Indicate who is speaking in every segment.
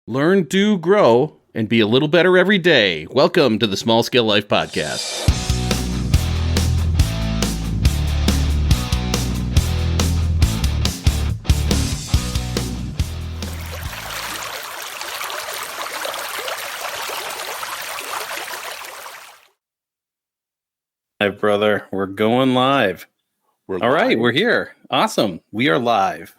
Speaker 1: Learn, do, grow, and be a little better every day. Welcome to the Small Scale Life Podcast. Hi, brother. We're going live. All right, we're here. Awesome. We are live.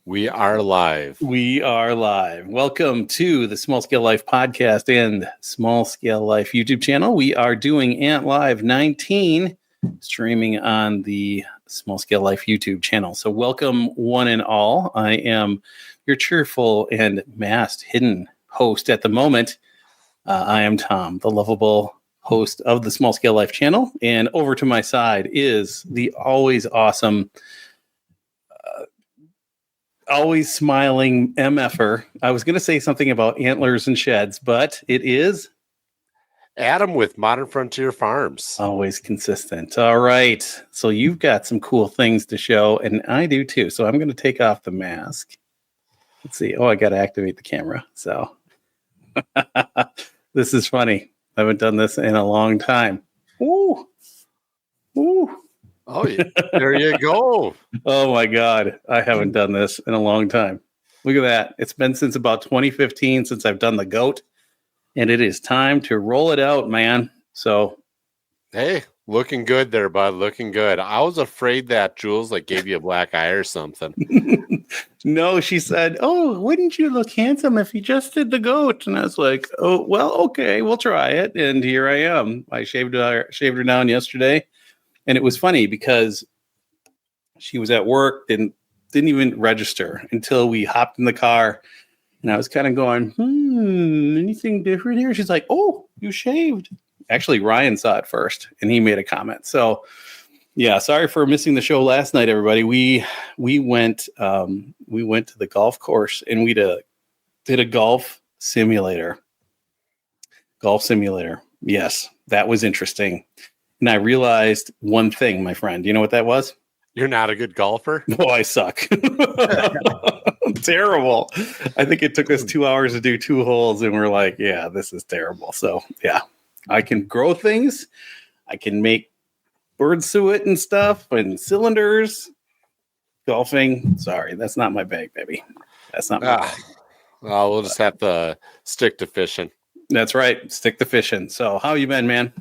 Speaker 2: We are live.
Speaker 1: We are live. Welcome to the Small Scale Life Podcast and Small Scale Life YouTube channel. We are doing Ant Live 19, streaming on the Small Scale Life YouTube channel. So welcome one and all. I am your cheerful and masked hidden host at the moment. I am Tom, the lovable host of the Small Scale Life channel. And over to my side is the always awesome, always smiling MFer. I was going to say something about antlers and sheds, but it is
Speaker 2: Adam with Modern Frontier Farms.
Speaker 1: Always consistent. All right. So you've got some cool things to show, and I do too. So I'm going to take off the mask. Let's see. Oh, I got to activate the camera. So this is funny. I haven't done this in a long time. Ooh. Ooh.
Speaker 2: Oh, yeah. There you go.
Speaker 1: Oh my God. I haven't done this in a long time. Look at that. It's been since about 2015 since I've done the goat, and it is time to roll it out, man. So,
Speaker 2: hey, looking good there, bud. Looking good. I was afraid that Jules gave you a black eye or something.
Speaker 1: No, she said, "Oh, wouldn't you look handsome if you just did the goat?" And I was like, "Oh, well, okay, we'll try it." And here I am. I shaved her down yesterday. And it was funny because she was at work and didn't even register until we hopped in the car. And I was kind of going, anything different here? She's like, "Oh, you shaved." Actually, Ryan saw it first and he made a comment. So yeah, sorry for missing the show last night, everybody. We went to the golf course and we did a golf simulator. Golf simulator. Yes, that was interesting. And I realized one thing, my friend. You know what that was?
Speaker 2: You're not a good golfer?
Speaker 1: Oh, I suck. Terrible. I think it took us 2 hours to do 2 holes, and we're like, yeah, this is terrible. So, yeah, I can grow things. I can make bird suet and stuff and cylinders. Golfing, sorry, that's not my bag, baby. That's not my bag.
Speaker 2: Well, we'll just have to stick to fishing.
Speaker 1: That's right. Stick to fishing. So, how you been, man?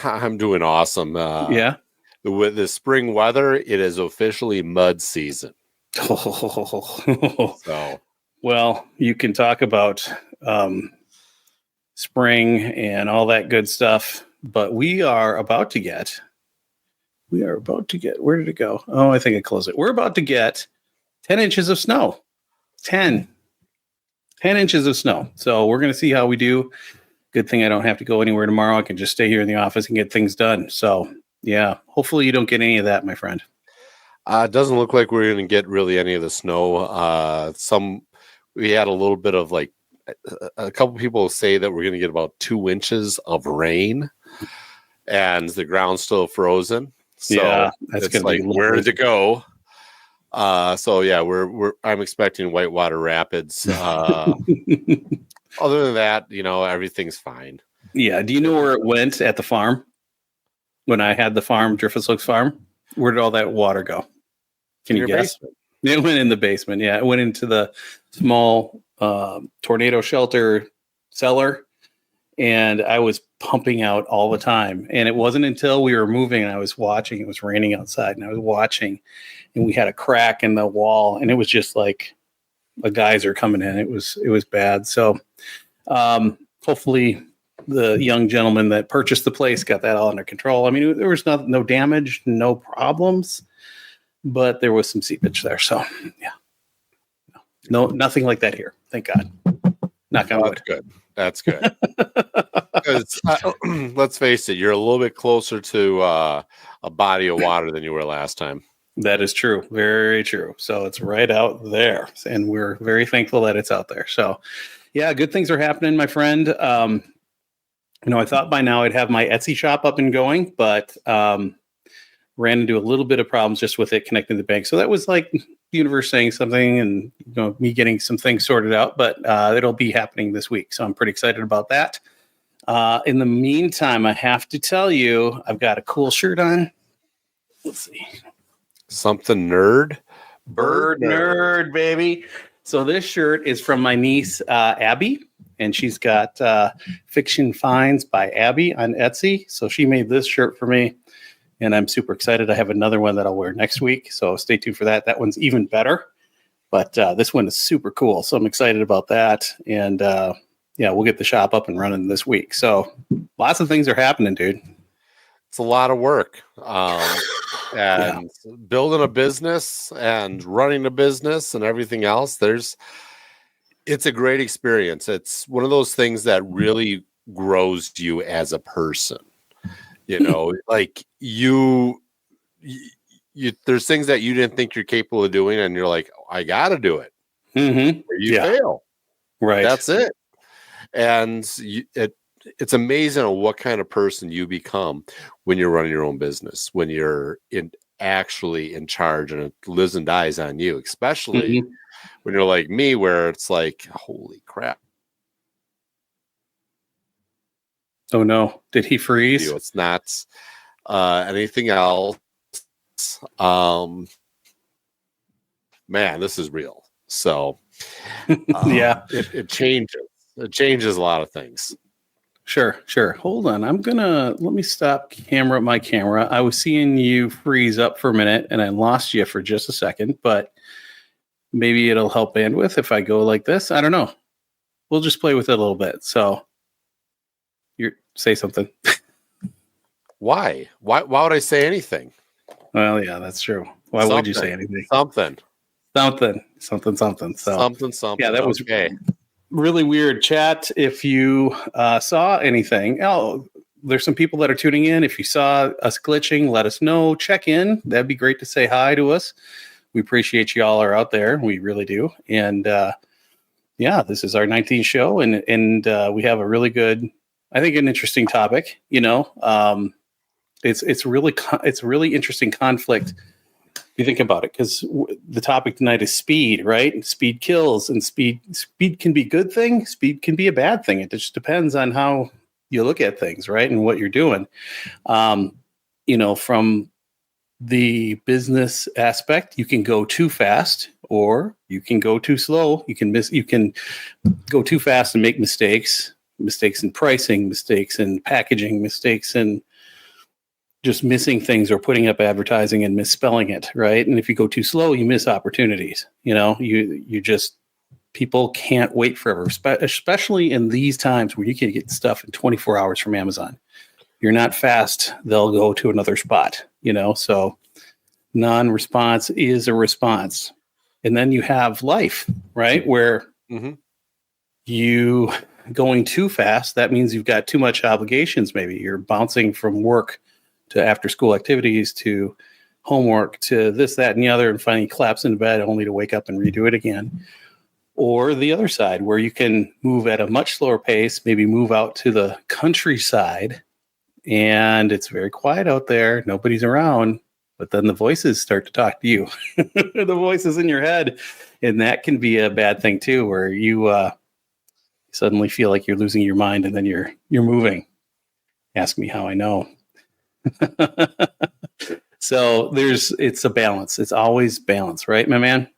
Speaker 2: I'm doing awesome.
Speaker 1: Yeah.
Speaker 2: With the spring weather, it is officially mud season.
Speaker 1: So, well, you can talk about spring and all that good stuff, but we are about to get, where did it go? Oh, I think I closed it. We're about to get 10 inches of snow. 10 inches of snow. So we're going to see how we do. Good thing I don't have to go anywhere tomorrow. I can just stay here in the office and get things done. So, yeah, hopefully you don't get any of that, my friend.
Speaker 2: It doesn't look like we're going to get really any of the snow. We had a little bit of a couple people say that we're going to get about 2 inches of rain, and the ground's still frozen. So
Speaker 1: yeah, that's going to be
Speaker 2: where to go. So yeah, I'm expecting whitewater rapids. Other than that, everything's fine.
Speaker 1: Yeah. Do you know where it went at the farm? When I had the farm, Driftus Oaks Farm, where did all that water go? Can you guess? Basement? It went in the basement. Yeah, it went into the small tornado shelter cellar, and I was pumping out all the time. And it wasn't until we were moving and I was watching. It was raining outside, and I was watching, and we had a crack in the wall, and it was just like a geyser coming in. It was bad. So hopefully the young gentleman that purchased the place got that all under control. I mean, there was no damage, no problems, but there was some seepage there. So yeah, no, nothing like that here. Thank God. Knock on wood.
Speaker 2: That's good. Because let's face it, you're a little bit closer to a body of water than you were last time.
Speaker 1: That is true. Very true. So it's right out there, and we're very thankful that it's out there. So yeah, good things are happening, my friend. I thought by now I'd have my Etsy shop up and going, but ran into a little bit of problems just with it connecting to the bank. So that was like the universe saying something and me getting some things sorted out, but it'll be happening this week. So I'm pretty excited about that. In the meantime, I have to tell you, I've got a cool shirt on. Let's see.
Speaker 2: Something nerd.
Speaker 1: Bird nerd, baby. So this shirt is from my niece, Abby, and she's got Fiction Finds by Abby on Etsy. So she made this shirt for me, and I'm super excited. I have another one that I'll wear next week, so stay tuned for that. That one's even better, but this one is super cool, so I'm excited about that. And we'll get the shop up and running this week. So lots of things are happening, dude.
Speaker 2: It's a lot of work. And building a business and running a business and everything else, it's a great experience. It's one of those things that really grows you as a person. Like you there's things that you didn't think you're capable of doing, and you're like, I got to do it.
Speaker 1: Mm-hmm.
Speaker 2: You fail.
Speaker 1: Right.
Speaker 2: That's it. And it's amazing what kind of person you become when you're running your own business, when you're actually in charge and it lives and dies on you, especially when you're like me, where it's like, holy crap.
Speaker 1: Oh no. Did he freeze?
Speaker 2: It's not anything else. Man, this is real. So it changes. It changes a lot of things.
Speaker 1: Sure. Hold on. Let me stop my camera. I was seeing you freeze up for a minute and I lost you for just a second, but maybe it'll help bandwidth if I go like this. I don't know. We'll just play with it a little bit. So say something.
Speaker 2: Why would I say anything?
Speaker 1: Well, yeah, that's true. Why would you say anything?
Speaker 2: Something.
Speaker 1: So
Speaker 2: something.
Speaker 1: Yeah, that was
Speaker 2: okay.
Speaker 1: Really weird. Chat, if you saw anything. There's some people that are tuning in. If you saw us glitching, let us know. Check in. That'd be great to say hi to us. We appreciate you all are out there. We really do. And this is our 19th show, and we have a really good, I think, an interesting topic. It's really interesting conflict. You think about it, because the topic tonight is speed, right? Speed kills, and speed can be a good thing. Speed can be a bad thing. It just depends on how you look at things, right? And what you're doing. From the business aspect, you can go too fast or you can go too slow. You can go too fast and make mistakes in pricing, mistakes in packaging, mistakes in just missing things or putting up advertising and misspelling it, right? And if you go too slow, you miss opportunities. People can't wait forever, especially in these times where you can get stuff in 24 hours from Amazon. You're not fast, they'll go to another spot, so non-response is a response. And then you have life, right? Where you going too fast, that means you've got too much obligations. Maybe you're bouncing from work to after school activities, to homework, to this, that, and the other, and finally collapse into bed only to wake up and redo it again. Or the other side, where you can move at a much slower pace, maybe move out to the countryside, and it's very quiet out there. Nobody's around, but then the voices start to talk to you. The voices in your head, and that can be a bad thing too, where you suddenly feel like you're losing your mind, and then you're moving. Ask me how I know. So it's a balance. It's always balance, right, my man?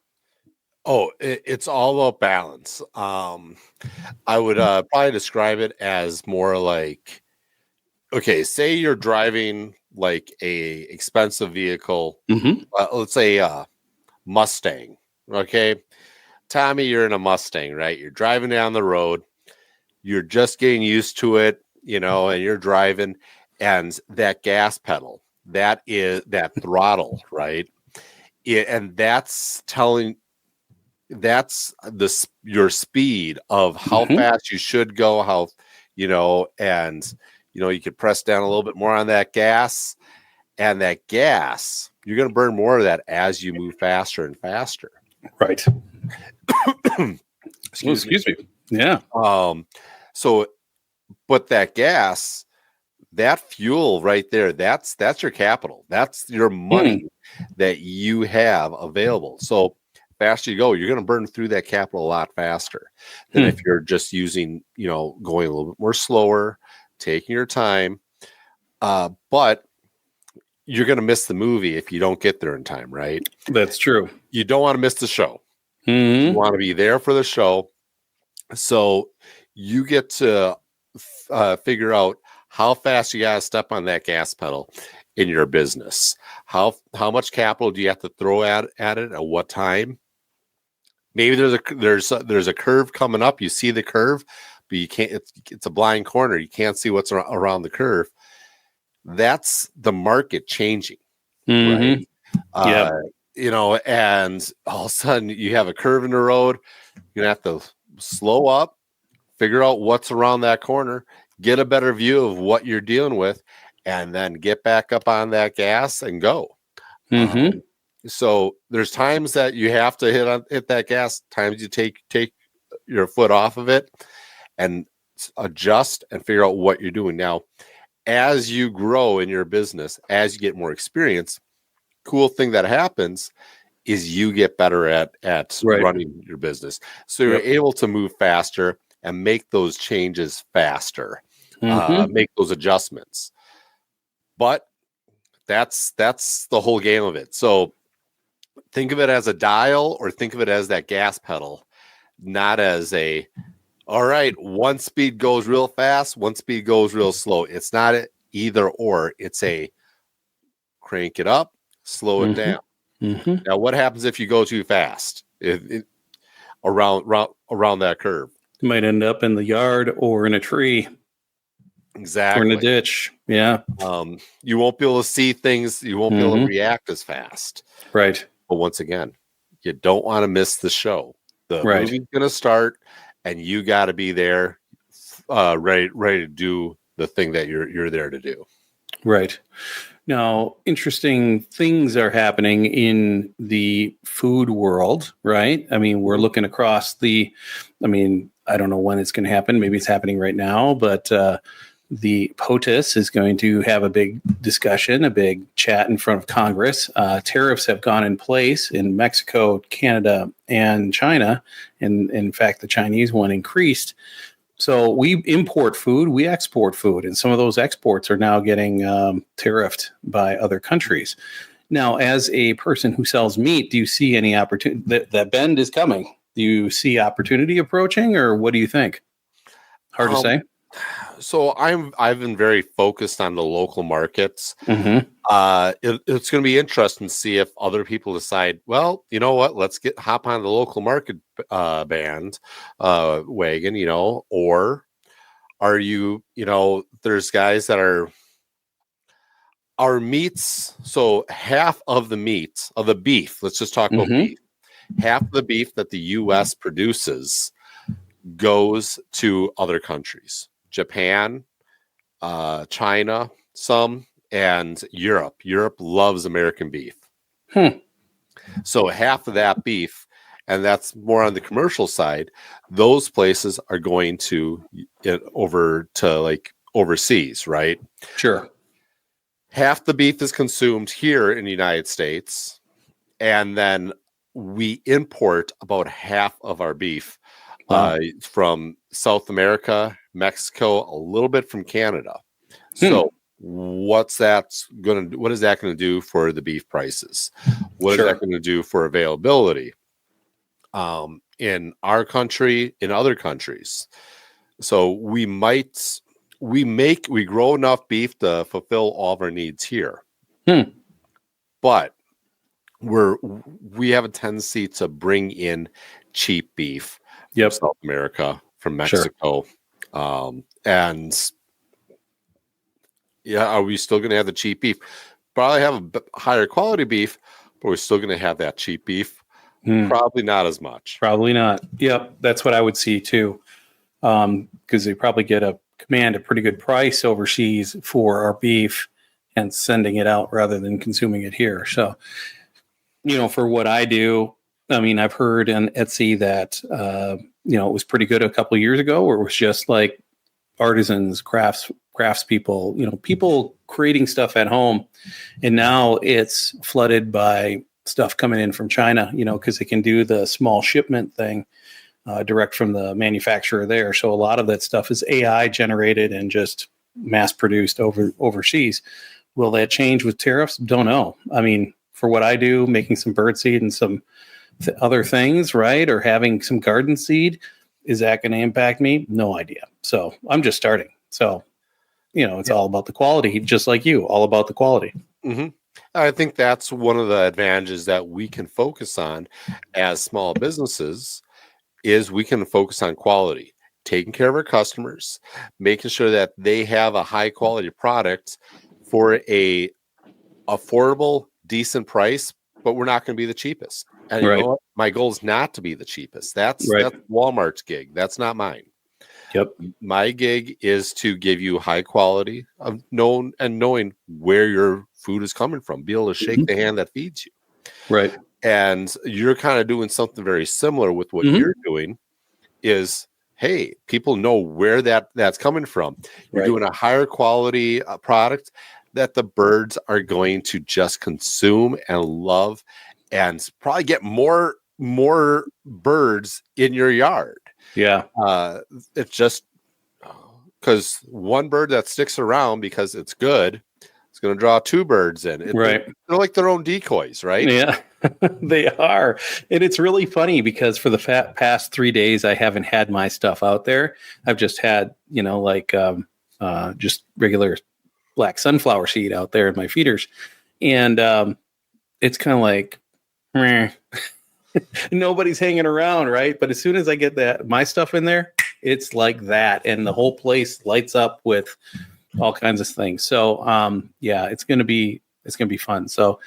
Speaker 2: Oh, it's all about balance. I would probably describe it as more like, okay, say you're driving like a expensive vehicle, let's say Mustang. Okay, Tommy, you're in a Mustang, right? You're driving down the road. You're just getting used to it, and you're driving. And that gas pedal, that throttle, right? And that's your speed of how fast you should go, you could press down a little bit more on that gas, and that gas, you're going to burn more of that as you move faster and faster.
Speaker 1: Right. Excuse me. Yeah.
Speaker 2: But that gas, that fuel right there, that's your capital. That's your money that you have available. So faster you go, you're going to burn through that capital a lot faster than if you're just using, going a little bit more slower, taking your time. But you're going to miss the movie if you don't get there in time, right?
Speaker 1: That's true.
Speaker 2: You don't want to miss the show.
Speaker 1: Mm-hmm.
Speaker 2: You want to be there for the show. So you get to figure out how fast you got to step on that gas pedal in your business. How much capital do you have to throw at it at what time? Maybe there's a curve coming up. You see the curve, but you can't. It's a blind corner. You can't see what's around the curve. That's the market changing, right? And all of a sudden you have a curve in the road. You're gonna have to slow up, figure out what's around that corner, get a better view of what you're dealing with, and then get back up on that gas and go. So there's times that you have to hit that gas, times you take your foot off of it and adjust and figure out what you're doing. Now, as you grow in your business, as you get more experience, cool thing that happens is you get better at running your business. So you're able to move faster and make those changes faster, make those adjustments. But that's the whole game of it. So think of it as a dial or think of it as that gas pedal, not as all right, one speed goes real fast, one speed goes real slow. It's not either or. It's a crank it up, slow it down. Now, what happens if you go too fast around that curve?
Speaker 1: You might end up in the yard or in a tree.
Speaker 2: Exactly.
Speaker 1: Or in a ditch. Yeah.
Speaker 2: You won't be able to see things. You won't be able to react as fast.
Speaker 1: Right.
Speaker 2: But once again, you don't want to miss the show. The movie's going to start, and you got to be there, ready to do the thing that you're there to do. Right.
Speaker 1: Now, interesting things are happening in the food world, right? I mean, we're looking across I don't know when it's going to happen. Maybe it's happening right now, but the POTUS is going to have a big discussion, a big chat in front of Congress. Tariffs have gone in place in Mexico, Canada, and China. And in fact, the Chinese one increased. So we import food, we export food, and some of those exports are now getting tariffed by other countries. Now, as a person who sells meat, do you see any opportunity that bend is coming? Do you see opportunity approaching, or what do you think? Hard to say.
Speaker 2: So I've been very focused on the local markets. It's going to be interesting to see if other people decide, well, you know what, let's hop on the local market wagon, or are you, there's guys that are our meats. So half of the meat of the beef, let's just talk about beef. Half of the beef that the U.S. produces goes to other countries. Japan, China, some, and Europe. Europe loves American beef. So half of that beef, and that's more on the commercial side, those places are going to over to like overseas, right?
Speaker 1: Sure.
Speaker 2: Half the beef is consumed here in the United States, and then we import about half of our beef from South America, Mexico, a little bit from Canada. So what is that going to do for the beef prices? What is that going to do for availability in our country, in other countries? So we grow enough beef to fulfill all of our needs here. But we have a tendency to bring in cheap beef from South America, from Mexico. And are we still going to have the cheap beef? Probably have a higher quality beef, but we're still going to have that cheap beef. Probably not as much.
Speaker 1: Probably not. Yep. That's what I would see too. Because they probably command a pretty good price overseas for our beef and sending it out rather than consuming it here. So, for what I do, I've heard on Etsy that, it was pretty good a couple of years ago, where it was just like artisans, craftspeople, people creating stuff at home. And now it's flooded by stuff coming in from China, because they can do the small shipment thing direct from the manufacturer there. So a lot of that stuff is AI generated and just mass produced overseas. Will that change with tariffs? Don't know. I mean, for what I do, making some birdseed and some other things, right? Or having some garden seed, is that going to impact me? No idea. So I'm just starting. So, it's all about the quality, just like you, all about the quality.
Speaker 2: Mm-hmm. I think that's one of the advantages that we can focus on as small businesses is we can focus on quality, taking care of our customers, making sure that they have a high quality product for a affordable, decent price, but we're not going to be the cheapest. And you know what? My goal is not to be the cheapest. That's Walmart's gig. That's not mine.
Speaker 1: Yep.
Speaker 2: My gig is to give you high quality of knowing where your food is coming from, be able to shake the hand that feeds you.
Speaker 1: Right.
Speaker 2: And you're kind of doing something very similar with what you're doing is, hey, people know where that's coming from. You're doing a higher quality product that the birds are going to just consume and love and probably get more birds in your yard.
Speaker 1: Yeah.
Speaker 2: It's just because one bird that sticks around because it's good, it's going to draw two birds in. They're like their own decoys, right?
Speaker 1: Yeah, they are. And it's really funny because for the past 3 days, I haven't had my stuff out there. I've just had, just regular black sunflower seed out there in my feeders. And it's kind of like, nobody's hanging around, right? But as soon as I get my stuff in there, it's like that. And the whole place lights up with all kinds of things. So, it's going to be fun. So,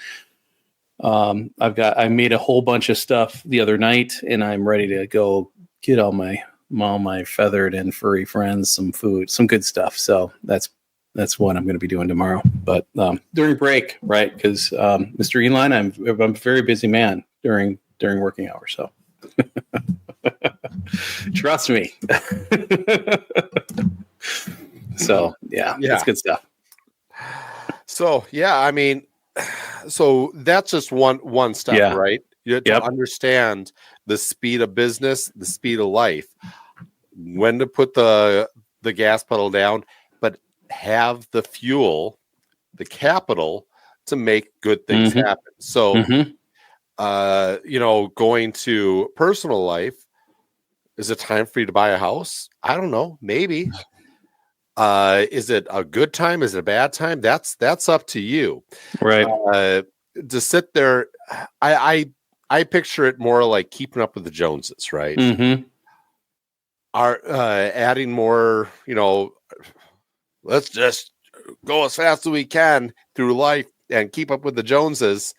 Speaker 1: I made a whole bunch of stuff the other night and I'm ready to go get all my feathered and furry friends some food, some good stuff. So that's what I'm going to be doing tomorrow. But, during break, right. Cause, Mr. Elon, I'm a very busy man during working hours. So trust me. So it's good stuff.
Speaker 2: So, I mean, so that's just one step, right? You have to understand the speed of business, the speed of life, when to put the gas pedal down, but have the fuel, the capital to make good things happen. So, going to personal life, is it time for you to buy a house? I don't know. Maybe. Is it a good time? Is it a bad time? That's up to you.
Speaker 1: Right.
Speaker 2: To sit there, I picture it more like keeping up with the Joneses, right? Are adding more, let's just go as fast as we can through life and keep up with the Joneses.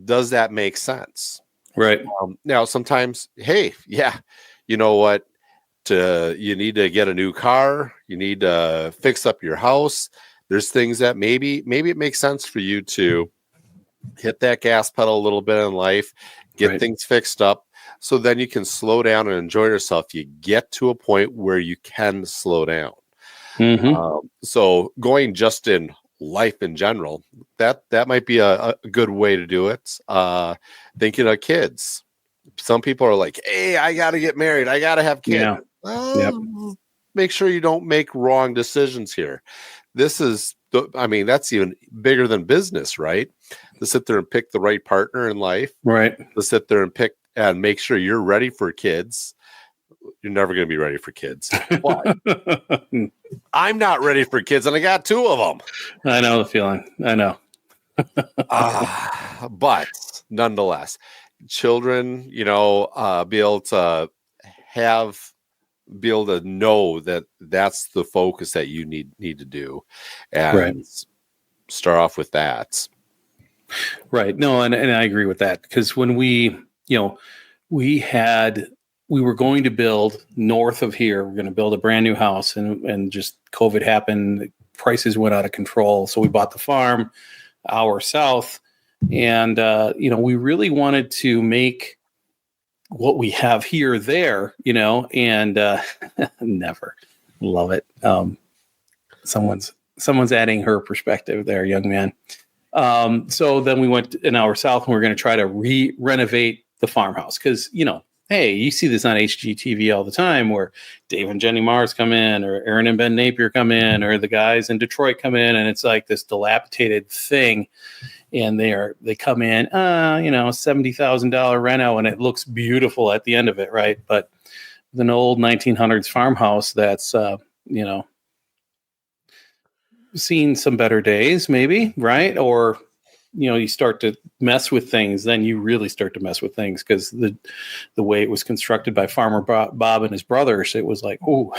Speaker 2: Does that make sense?
Speaker 1: Right.
Speaker 2: Now, sometimes, hey, you know what? You need to get a new car. You need to fix up your house. There's things that maybe it makes sense for you to hit that gas pedal a little bit in life, get things fixed up, so then you can slow down and enjoy yourself. You get to a point where you can slow down. So going just in life in general, that might be a good way to do it. Thinking of kids. Some people are like, hey, I got to get married. I got to have kids.
Speaker 1: Yeah.
Speaker 2: Well, make sure you don't make wrong decisions here. That's even bigger than business, right? To sit there and pick the right partner in life. Right. To sit there and pick and make sure you're ready for kids. You're never going to be ready for kids. But I'm not ready for kids, and I got 2 of them.
Speaker 1: I know the feeling. I know.
Speaker 2: But nonetheless, children, be able to know that that's the focus that you need to do, and start off with that.
Speaker 1: Right. No, and I agree with that, because when we were going to build north of here, we're going to build a brand new house, and just COVID happened, prices went out of control. So we bought the farm hour south, and we really wanted to make what we have here there, and never. Love it. Someone's adding her perspective there, young man. So then we went an hour south, and we're going to try to renovate the farmhouse because, hey, you see this on HGTV all the time where Dave and Jenny Mars come in, or Aaron and Ben Napier come in, or the guys in Detroit come in, and it's like this dilapidated thing. And they come in, $70,000 reno, and it looks beautiful at the end of it, right? But with an old 1900s farmhouse that's, seen some better days, maybe, right? Or you start to mess with things, then you really start to mess with things because the way it was constructed by Farmer Bob and his brothers, it was like, oh,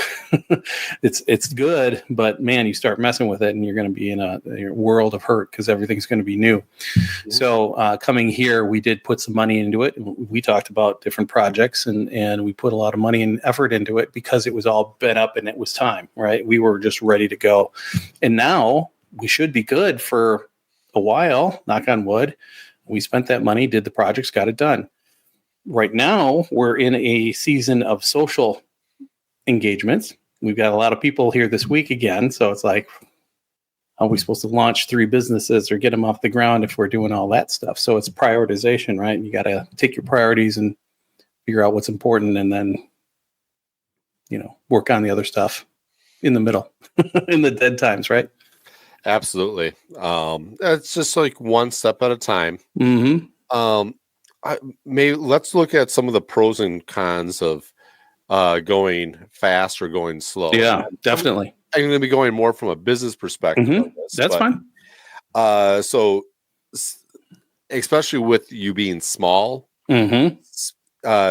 Speaker 1: it's good, but man, you start messing with it and you're going to be in a world of hurt because everything's going to be new. Mm-hmm. So coming here, we did put some money into it. We talked about different projects and we put a lot of money and effort into it because it was all bent up and it was time, right? We were just ready to go. And now we should be good for a while, knock on wood. We spent that money, did the projects, got it done. Right now, we're in a season of social engagements. We've got a lot of people here this week again. So it's like, how are we supposed to launch 3 businesses or get them off the ground if we're doing all that stuff? So it's prioritization, right? You got to take your priorities and figure out what's important and then, work on the other stuff in the middle, in the dead times, right?
Speaker 2: Absolutely. It's just like one step at a time.
Speaker 1: Mm-hmm.
Speaker 2: Let's look at some of the pros and cons of going fast or going slow.
Speaker 1: Yeah, definitely.
Speaker 2: I'm going to be going more from a business perspective.
Speaker 1: Mm-hmm. That's fine.
Speaker 2: So especially with you being small,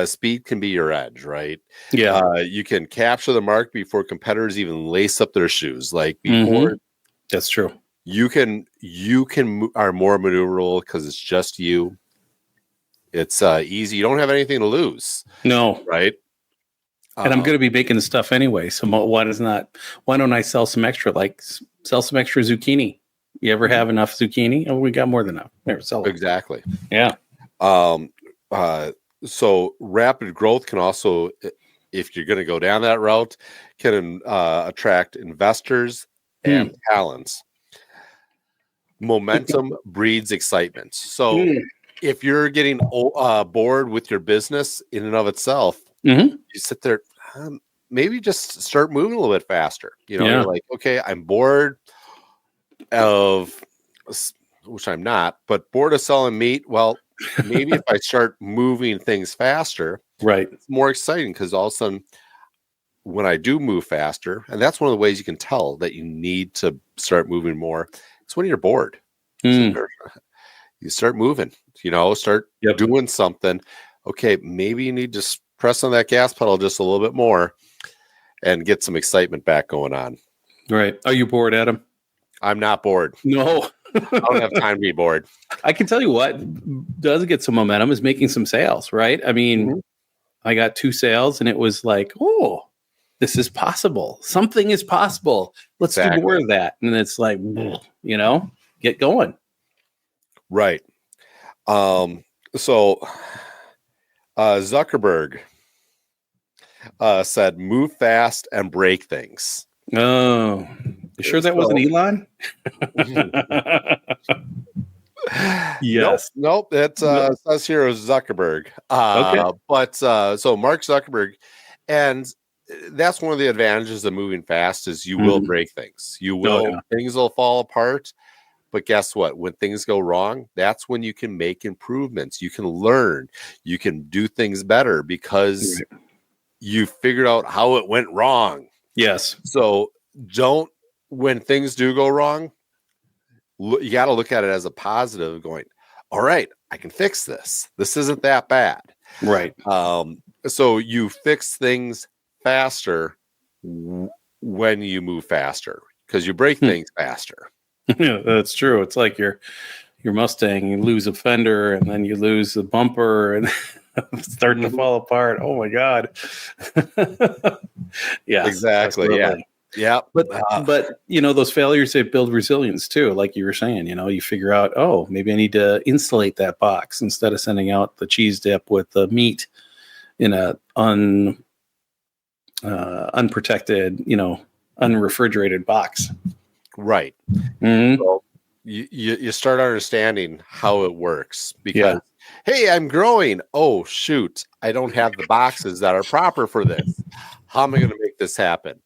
Speaker 2: speed can be your edge, right?
Speaker 1: Yeah.
Speaker 2: You can capture the mark before competitors even lace up their shoes. Like before.
Speaker 1: That's true.
Speaker 2: You are more maneuverable because it's just you. It's easy. You don't have anything to lose.
Speaker 1: No.
Speaker 2: Right.
Speaker 1: And I'm going to be baking the stuff anyway. So why don't I sell some extra, sell some extra zucchini? You ever have enough zucchini? Oh, we got more than enough. There, sell it.
Speaker 2: Exactly.
Speaker 1: Yeah.
Speaker 2: So rapid growth can also, if you're going to go down that route, can attract investors and talents. Momentum breeds excitement. So if you're getting bored with your business in and of itself, you sit there, maybe just start moving a little bit faster. You're like, okay, I'm bored of, which I'm not, but bored of selling meat. Well, maybe if I start moving things faster,
Speaker 1: right,
Speaker 2: it's more exciting because all of a sudden, when I do move faster, and that's one of the ways you can tell that you need to start moving more, it's when you're bored. You start moving, start doing something. Okay, maybe you need to press on that gas pedal just a little bit more and get some excitement back going on.
Speaker 1: Right. Are you bored, Adam?
Speaker 2: I'm not bored.
Speaker 1: No.
Speaker 2: I don't have time to be bored.
Speaker 1: I can tell you what does get some momentum is making some sales, right? I mean, I got 2 sales and it was like, oh, this is possible. Something is possible. Let's do more of that. And it's like, get going.
Speaker 2: Right. So Zuckerberg said, move fast and break things.
Speaker 1: Oh, you sure that wasn't Elon? Yes.
Speaker 2: Nope. It says here is Zuckerberg.
Speaker 1: Okay.
Speaker 2: But so Mark Zuckerberg, and that's one of the advantages of moving fast is you will break things. You will, things will fall apart. But guess what? When things go wrong, that's when you can make improvements. You can learn. You can do things better because you figured out how it went wrong.
Speaker 1: Yes.
Speaker 2: So when things do go wrong, you got to look at it as a positive going, all right, I can fix this. This isn't that bad.
Speaker 1: Right.
Speaker 2: So you fix things faster when you move faster because you break things faster.
Speaker 1: Yeah, that's true. It's like your Mustang, you lose a fender and then you lose the bumper and start to fall apart. Oh my God. Yeah,
Speaker 2: exactly. Yeah.
Speaker 1: But those failures, they build resilience too. Like you were saying, you figure out, oh, maybe I need to insulate that box instead of sending out the cheese dip with the meat in a unprotected, unrefrigerated box.
Speaker 2: Right.
Speaker 1: Mm-hmm.
Speaker 2: So you start understanding how it works because, hey, I'm growing. Oh, shoot. I don't have the boxes that are proper for this. How am I going to make this happen?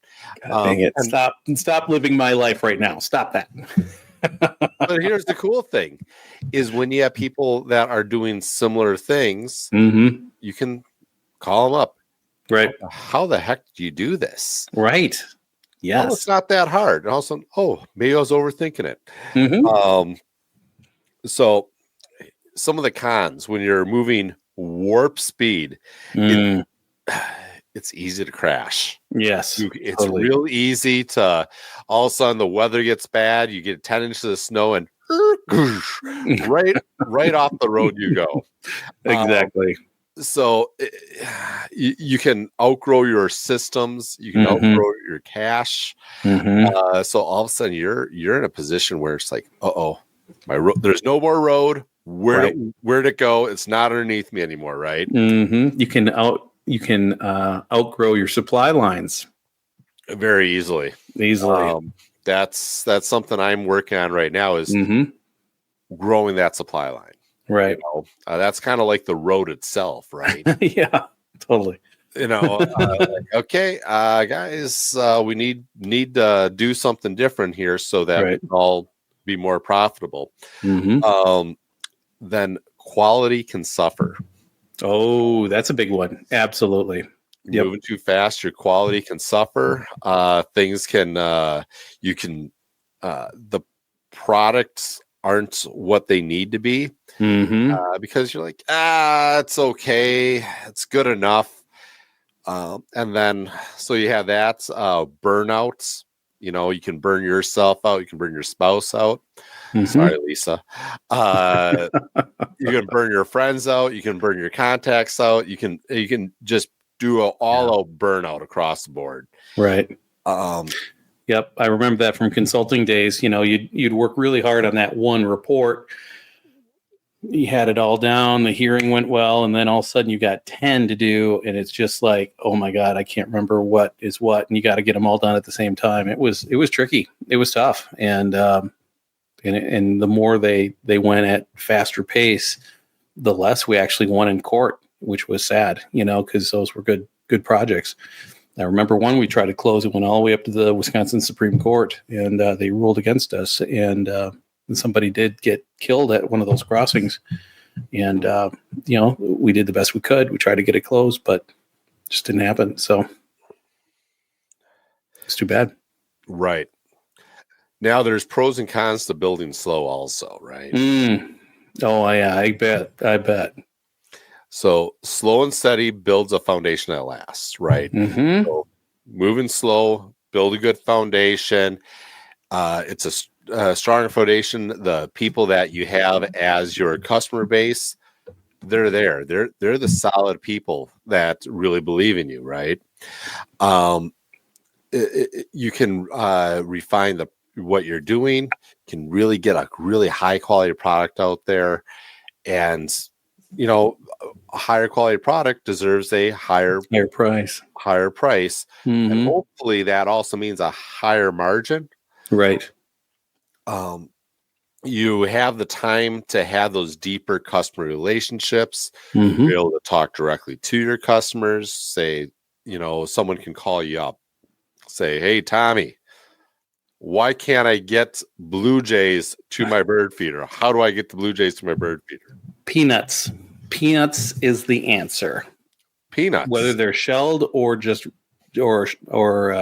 Speaker 1: God dang it. Stop living my life right now. Stop that.
Speaker 2: But here's the cool thing is when you have people that are doing similar things, you can call them up.
Speaker 1: Right.
Speaker 2: How the heck do you do this?
Speaker 1: Right. Yes.
Speaker 2: Oh, it's not that hard. And also, maybe I was overthinking it. So some of the cons when you're moving warp speed, it's easy to crash.
Speaker 1: Yes.
Speaker 2: It's real easy to all of a sudden the weather gets bad. You get 10 inches of snow and right off the road you go.
Speaker 1: Exactly.
Speaker 2: So you can outgrow your systems. You can outgrow your cash. So all of a sudden you're in a position where it's like, there's no more road. Where'd it go? It's not underneath me anymore, right?
Speaker 1: You can outgrow your supply lines
Speaker 2: very easily. That's something I'm working on right now is growing that supply line.
Speaker 1: Right.
Speaker 2: That's kind of like the road itself, right?
Speaker 1: Yeah, totally.
Speaker 2: Okay, guys, we need to do something different here so that we can all be more profitable. Then quality can suffer.
Speaker 1: Oh, that's a big one. Absolutely.
Speaker 2: Moving too fast, your quality can suffer. Things can, the products aren't what they need to be because you're like, it's okay. It's good enough. And then, so you have that burnouts, you can burn yourself out. You can burn your spouse out. Sorry, Lisa. You can burn your friends out. You can burn your contacts out. You can just do an all-out burnout across the board.
Speaker 1: Right. Yep. I remember that from consulting days. You'd work really hard on that one report. You had it all down. The hearing went well. And then all of a sudden you got 10 to do. And it's just like, oh my God, I can't remember what is what. And you got to get them all done at the same time. It was tricky. It was tough. And the more they went at faster pace, the less we actually won in court, which was sad, because those were good projects. I remember one we tried to close. It went all the way up to the Wisconsin Supreme Court, and they ruled against us. And somebody did get killed at one of those crossings. And we did the best we could. We tried to get it closed, but it just didn't happen. So it's too bad.
Speaker 2: Right. Now there's pros and cons to building slow also, right?
Speaker 1: Oh yeah, I bet.
Speaker 2: So slow and steady builds a foundation that lasts, right? So moving slow, build a good foundation. It's a stronger foundation. The people that you have as your customer base, they're there. They're the solid people that really believe in you, right? You can refine what you're doing, can really get a really high quality product out there, and a higher quality product deserves a higher price. And hopefully that also means a higher margin.
Speaker 1: Right.
Speaker 2: You have the time to have those deeper customer relationships, be able to talk directly to your customers. Say, someone can call you up, say, hey, Tommy, why can't I get blue jays to my bird feeder? How do I get the blue jays to my bird feeder?
Speaker 1: Peanuts. Peanuts is the answer.
Speaker 2: Peanuts.
Speaker 1: Whether they're shelled or just or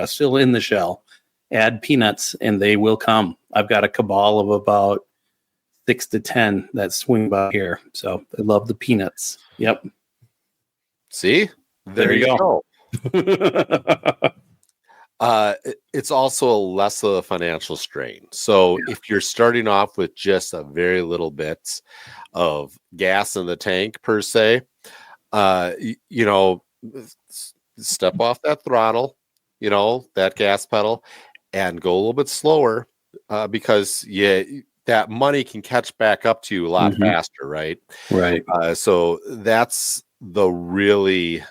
Speaker 1: still in the shell, add peanuts and they will come. I've got a cabal of about 6 to 10 that swing by here. So I love the peanuts. Yep.
Speaker 2: See? There you go. It's also less of a financial strain. So if you're starting off with just a very little bit of gas in the tank per se, step off that throttle, that gas pedal, and go a little bit slower because that money can catch back up to you a lot faster, right?
Speaker 1: Right.
Speaker 2: So that's a really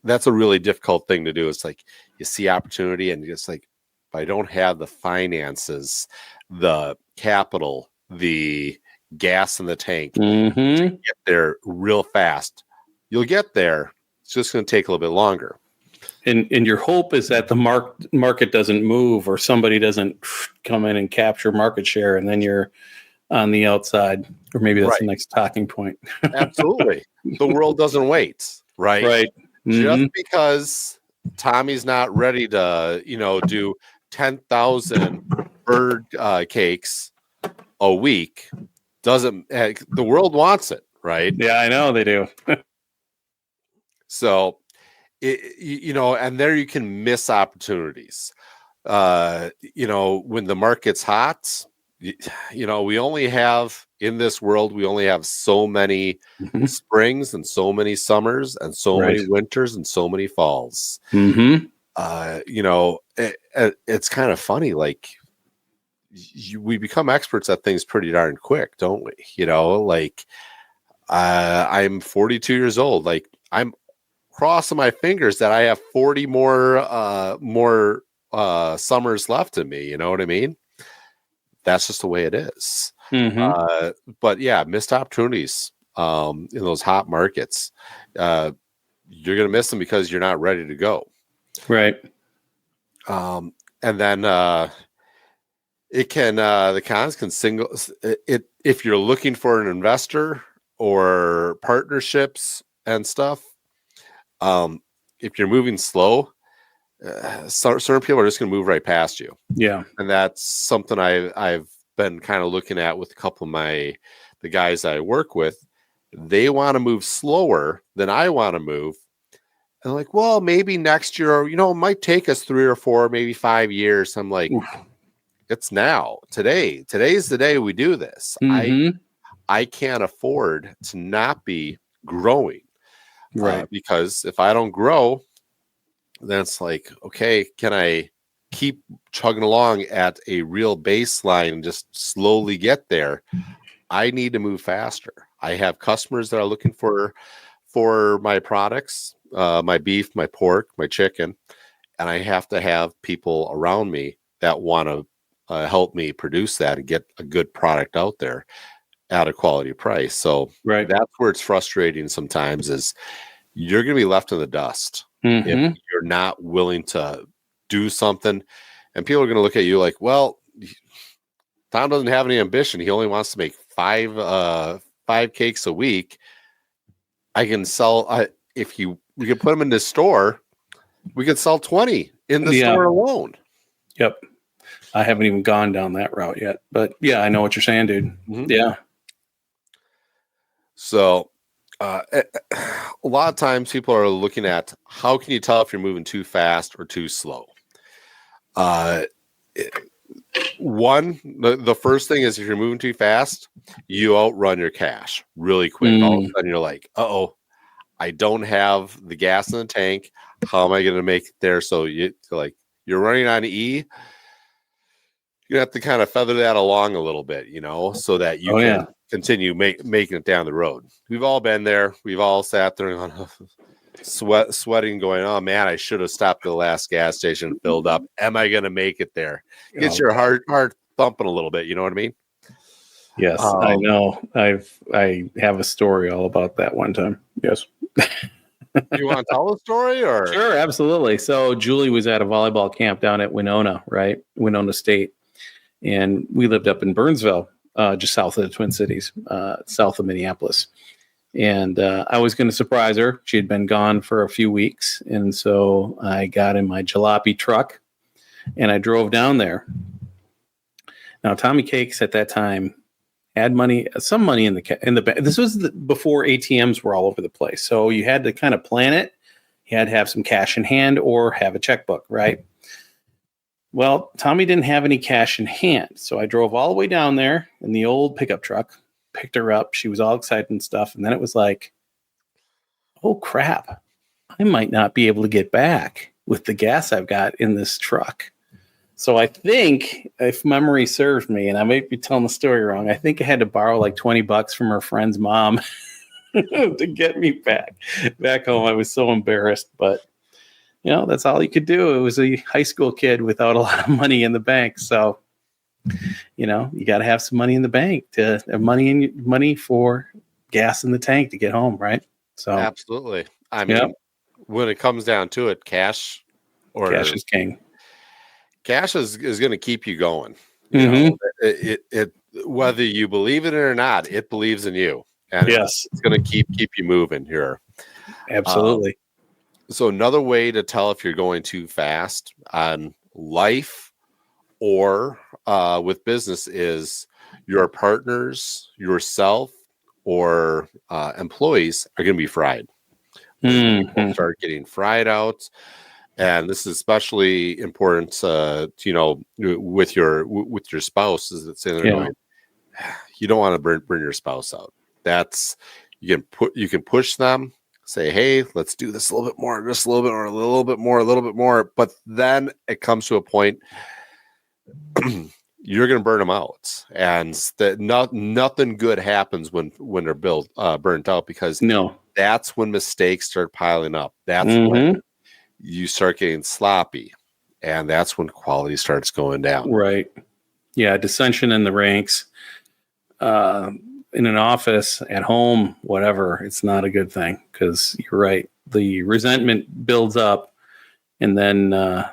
Speaker 2: difficult thing to do. It's like, you see opportunity, and it's like, if I don't have the finances, the capital, the gas in the tank to get there real fast, you'll get there. It's just going to take a little bit longer.
Speaker 1: And your hope is that the market doesn't move, or somebody doesn't come in and capture market share, and then you're on the outside. Or maybe that's the next talking point.
Speaker 2: Absolutely. The world doesn't wait, right?
Speaker 1: Right.
Speaker 2: Just because Tommy's not ready to, do 10,000 bird cakes a week doesn't. The world wants it, right?
Speaker 1: Yeah, I know they do.
Speaker 2: So, and there you can miss opportunities. When the market's hot, we only have in this world, we only have so many springs and so many summers and so many winters and so many falls. It's kind of funny. Like we become experts at things pretty darn quick, don't we? I'm 42 years old. Like I'm crossing my fingers that I have 40 more summers left in me. You know what I mean? That's just the way it is. But yeah, missed opportunities in those hot markets. You're going to miss them because you're not ready to go.
Speaker 1: Right.
Speaker 2: And then the cons can single it if you're looking for an investor or partnerships and stuff. If you're moving slow, certain people are just going to move right past you.
Speaker 1: Yeah.
Speaker 2: And that's something I've been kind of looking at with a couple of the guys I work with. They want to move slower than I want to move. And like, well, maybe next year, it might take us 3 or 4, maybe 5 years. I'm like, it's now, today. Today's the day we do this. I can't afford to not be growing.
Speaker 1: Right.
Speaker 2: Because if I don't grow, then it's like, okay, can I keep chugging along at a real baseline and just slowly get there? I need to move faster. I have customers that are looking for my products, my beef, my pork, my chicken, and I have to have people around me that want to help me produce that and get a good product out there at a quality price. So that's where it's frustrating sometimes, is you're going to be left in the dust if you're not willing to do something. And people are going to look at you like, well, Tom doesn't have any ambition. He only wants to make five cakes a week. I can sell, we could put them in the store. We could sell 20 in the store alone.
Speaker 1: Yep. I haven't even gone down that route yet, but yeah, I know what you're saying, dude. Yeah.
Speaker 2: So a lot of times people are looking at, how can you tell if you're moving too fast or too slow? The first thing is, if you're moving too fast, you outrun your cash really quick. All of a sudden you're like, uh-oh, I don't have the gas in the tank. How am I going to make it there? So you're running on E. You have to kind of feather that along a little bit, so that you can continue making it down the road. We've all been there. We've all sat there and sweating, going, oh man, I should have stopped at the last gas station and filled up. Am I going to make it there? Gets your heart thumping a little bit. You know what I mean?
Speaker 1: Yes, I know. I have a story all about that one time. Yes.
Speaker 2: You want to tell the story, or?
Speaker 1: Sure, absolutely. So Julie was at a volleyball camp down at Winona, right? Winona State. And we lived up in Burnsville, just south of the Twin Cities, south of Minneapolis. And I was going to surprise her. She had been gone for a few weeks. And so I got in my jalopy truck and I drove down there. Now, Tommy Cakes at that time had some money in the bank. This was before ATMs were all over the place. So you had to kind of plan it. You had to have some cash in hand or have a checkbook, right? Well, Tommy didn't have any cash in hand. So I drove all the way down there in the old pickup truck, picked her up. She was all excited and stuff. And then it was like, oh, crap. I might not be able to get back with the gas I've got in this truck. So I think, if memory serves me, and I might be telling the story wrong, I think I had to borrow like $20 from her friend's mom to get me back home. I was so embarrassed, but that's all he could do. It was a high school kid without a lot of money in the bank. So, you got to have some money in the bank to have money for gas in the tank to get home. Right. So
Speaker 2: absolutely. I mean, when it comes down to it, cash
Speaker 1: is king.
Speaker 2: Cash is going to keep you going. It whether you believe in it or not, it believes in you, and it's going to keep you moving here.
Speaker 1: Absolutely.
Speaker 2: So another way to tell if you're going too fast on life or with business is your partners, yourself, or employees are going to be fried. People start getting fried out. And this is especially important, with your spouse. Is that saying going, you don't want to burn your spouse out. That's you can push them, say, hey, let's do this a little bit more, just a little bit more, a little bit more, a little bit more. But then it comes to a point you're going to burn them out, and that nothing good happens when they're burnt out, because that's when mistakes start piling up. That's when you start getting sloppy, and that's when quality starts going down.
Speaker 1: Right. Yeah. Dissension in the ranks, in an office, at home, whatever. It's not a good thing, because you're right. The resentment builds up, and then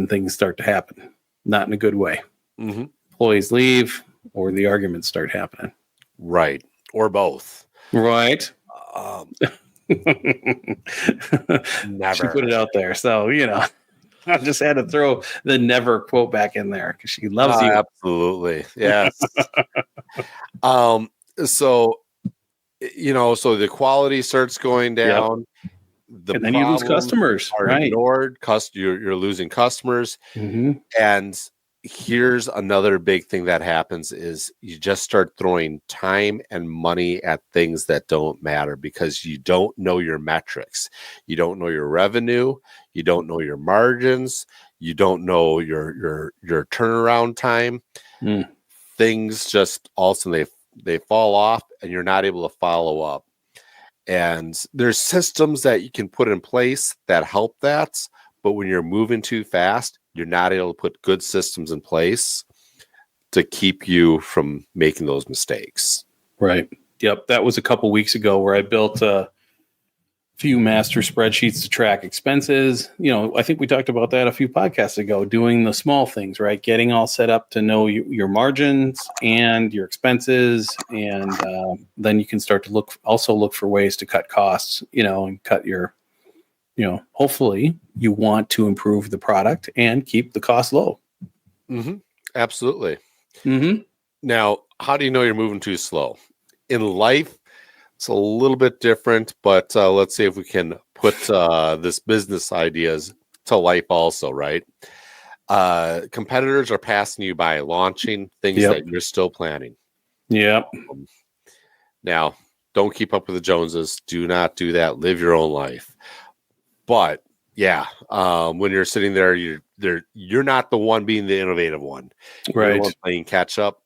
Speaker 1: things start to happen. Not in a good way. Employees leave, or the arguments start happening.
Speaker 2: Right. Or both.
Speaker 1: Right.
Speaker 2: Never.
Speaker 1: She put it out there, so I just had to throw the never quote back in there, because she loves you.
Speaker 2: Absolutely, yes. So the quality starts going down.
Speaker 1: And then you lose customers.
Speaker 2: Are ignored. You're losing customers, and here's another big thing that happens is you just start throwing time and money at things that don't matter, because you don't know your metrics. You don't know your revenue. You don't know your margins. You don't know your turnaround time. Things just all of a sudden they fall off, and you're not able to follow up. And there's systems that you can put in place that help that. But when you're moving too fast, you're not able to put good systems in place to keep you from making those mistakes.
Speaker 1: Right. Yep. That was a couple weeks ago where I built a few master spreadsheets to track expenses. I think we talked about that a few podcasts ago, doing the small things, right? Getting all set up to know your margins and your expenses. And then you can start to look for ways to cut costs, and cut your, hopefully you want to improve the product and keep the cost low.
Speaker 2: Absolutely. Now, how do you know you're moving too slow? In life, it's a little bit different, but let's see if we can put this business ideas to life also, right? Competitors are passing you by, launching things that you're still planning. Now, don't keep up with the Joneses. Do not do that. Live your own life. But when you're sitting there, you're not the one being the innovative one. Right. You're the one playing catch up.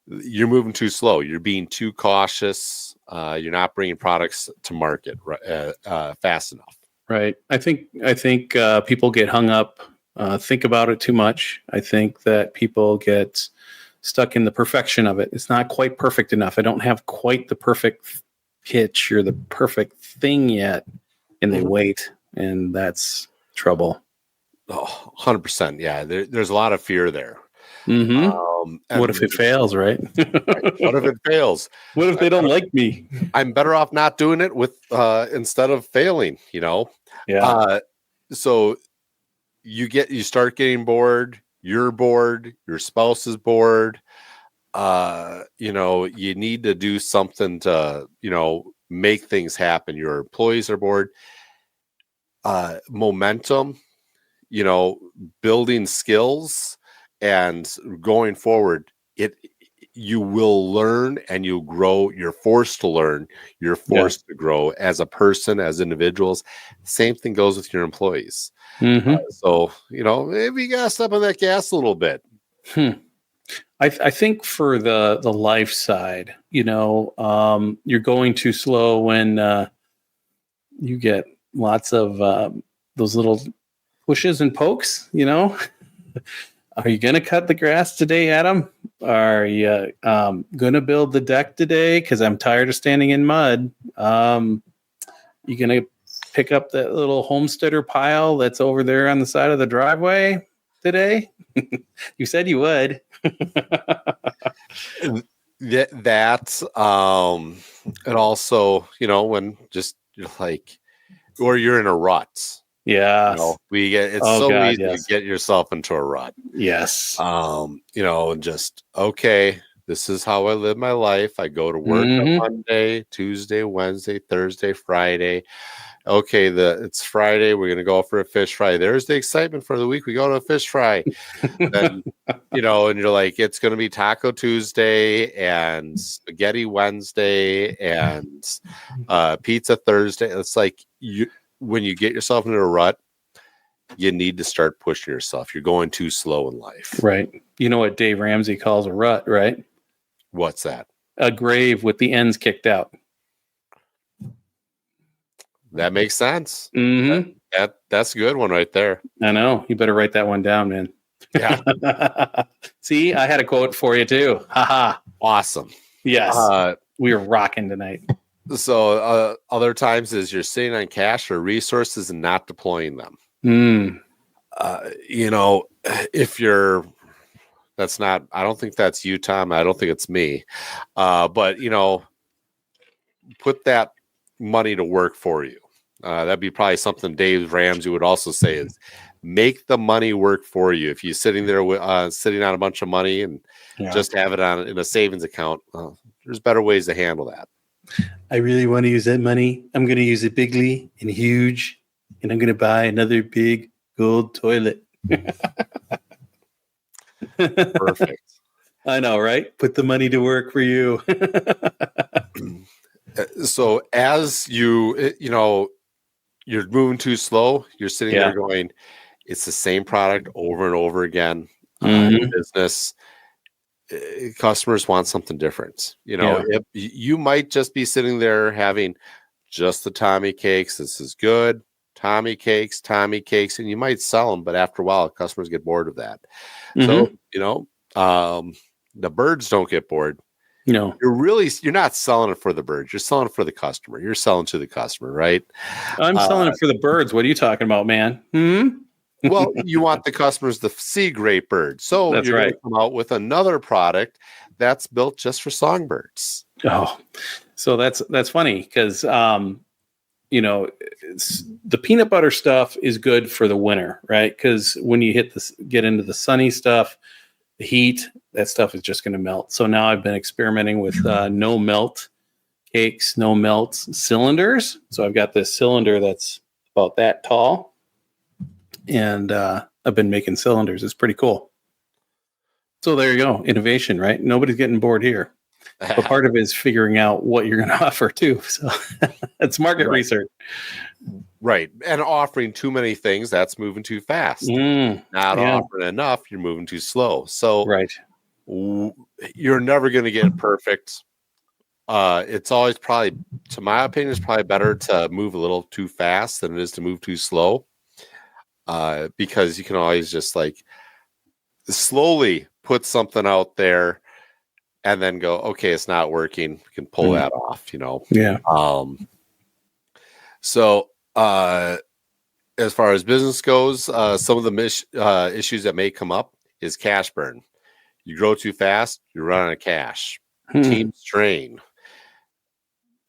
Speaker 2: You're moving too slow. You're being too cautious. You're not bringing products to market fast enough.
Speaker 1: Right. I think people get hung up, think about it too much. I think that people get stuck in the perfection of it. It's not quite perfect enough. I don't have quite the perfect pitch or the perfect thing yet, and they wait, and that's trouble.
Speaker 2: 100%. Yeah, there's a lot of fear there.
Speaker 1: What if it fails, right?
Speaker 2: What if it fails?
Speaker 1: What if they don't like me?
Speaker 2: I'm better off not doing it with instead of failing, so you start getting bored, you're bored, your spouse is bored. You need to do something to, make things happen. Your employees are bored. Momentum, building skills and going forward, you will learn and you'll grow. You're forced to learn. You're forced to grow as a person, as individuals. Same thing goes with your employees. So, maybe you got to step on that gas a little bit.
Speaker 1: I think for the life side, you're going too slow when you get lots of those little pushes and pokes, Are you going to cut the grass today, Adam? Are you going to build the deck today? Because I'm tired of standing in mud. You going to pick up that little homesteader pile that's over there on the side of the driveway today? You said you would.
Speaker 2: That's and also, when just you're like, or you're in a rut.
Speaker 1: Yeah.
Speaker 2: It's easy to get yourself into a rut.
Speaker 1: Yes.
Speaker 2: Just, okay, this is how I live my life. I go to work on Monday, Tuesday, Wednesday, Thursday, Friday. Okay, it's Friday. We're going to go for a fish fry. There's the excitement for the week. We go to a fish fry. Then, and you're like, it's going to be Taco Tuesday and Spaghetti Wednesday and Pizza Thursday. It's like when you get yourself into a rut, you need to start pushing yourself. You're going too slow in life.
Speaker 1: Right. You know what Dave Ramsey calls a rut, right?
Speaker 2: What's that?
Speaker 1: A grave with the ends kicked out.
Speaker 2: That makes sense.
Speaker 1: Mm-hmm.
Speaker 2: That's a good one right there.
Speaker 1: I know. You better write that one down, man.
Speaker 2: Yeah.
Speaker 1: See, I had a quote for you too. Haha.
Speaker 2: Awesome.
Speaker 1: Yes. We are rocking tonight.
Speaker 2: So other times is you're sitting on cash or resources and not deploying them. If you're, that's not, I don't think that's you, Tom. I don't think it's me. But put that money to work for you. That'd be probably something Dave Ramsey would also say is make the money work for you. If you're sitting there sitting on a bunch of money and just have it in a savings account, there's better ways to handle that.
Speaker 1: I really want to use that money. I'm going to use it bigly and huge, and I'm going to buy another big gold toilet.
Speaker 2: Perfect.
Speaker 1: I know, right? Put the money to work for you.
Speaker 2: So as you're moving too slow, you're sitting there going, it's the same product over and over again. Business customers want something different. If you might just be sitting there having just the Tommy cakes. This is good. Tommy cakes, and you might sell them, but after a while, customers get bored of that. So, the birds don't get bored.
Speaker 1: No,
Speaker 2: you're not selling it for the birds. You're selling it for the customer. You're selling to the customer, right?
Speaker 1: I'm selling it for the birds. What are you talking about, man?
Speaker 2: Well, you want the customers to see great birds. So
Speaker 1: that's
Speaker 2: you're
Speaker 1: right.
Speaker 2: going to come out with another product that's built just for songbirds.
Speaker 1: Oh, so that's funny because, the peanut butter stuff is good for the winter, right? Because when you get into the sunny stuff, the heat, that stuff is just going to melt. So now I've been experimenting with no melt cakes, no melt cylinders. So I've got this cylinder that's about that tall. And I've been making cylinders. It's pretty cool. So there you go. Innovation, right? Nobody's getting bored here. But part of it is figuring out what you're going to offer too. So it's market research.
Speaker 2: Right. And offering too many things, that's moving too fast. Not offering enough, you're moving too slow. So you're never going to get it perfect. It's always probably, to my opinion, it's probably better to move a little too fast than it is to move too slow. Because you can always just slowly put something out there and then go, okay, it's not working. We can pull that off,
Speaker 1: Yeah.
Speaker 2: So as far as business goes, some of the issues that may come up is cash burn. You grow too fast, you run out of cash. Team strain.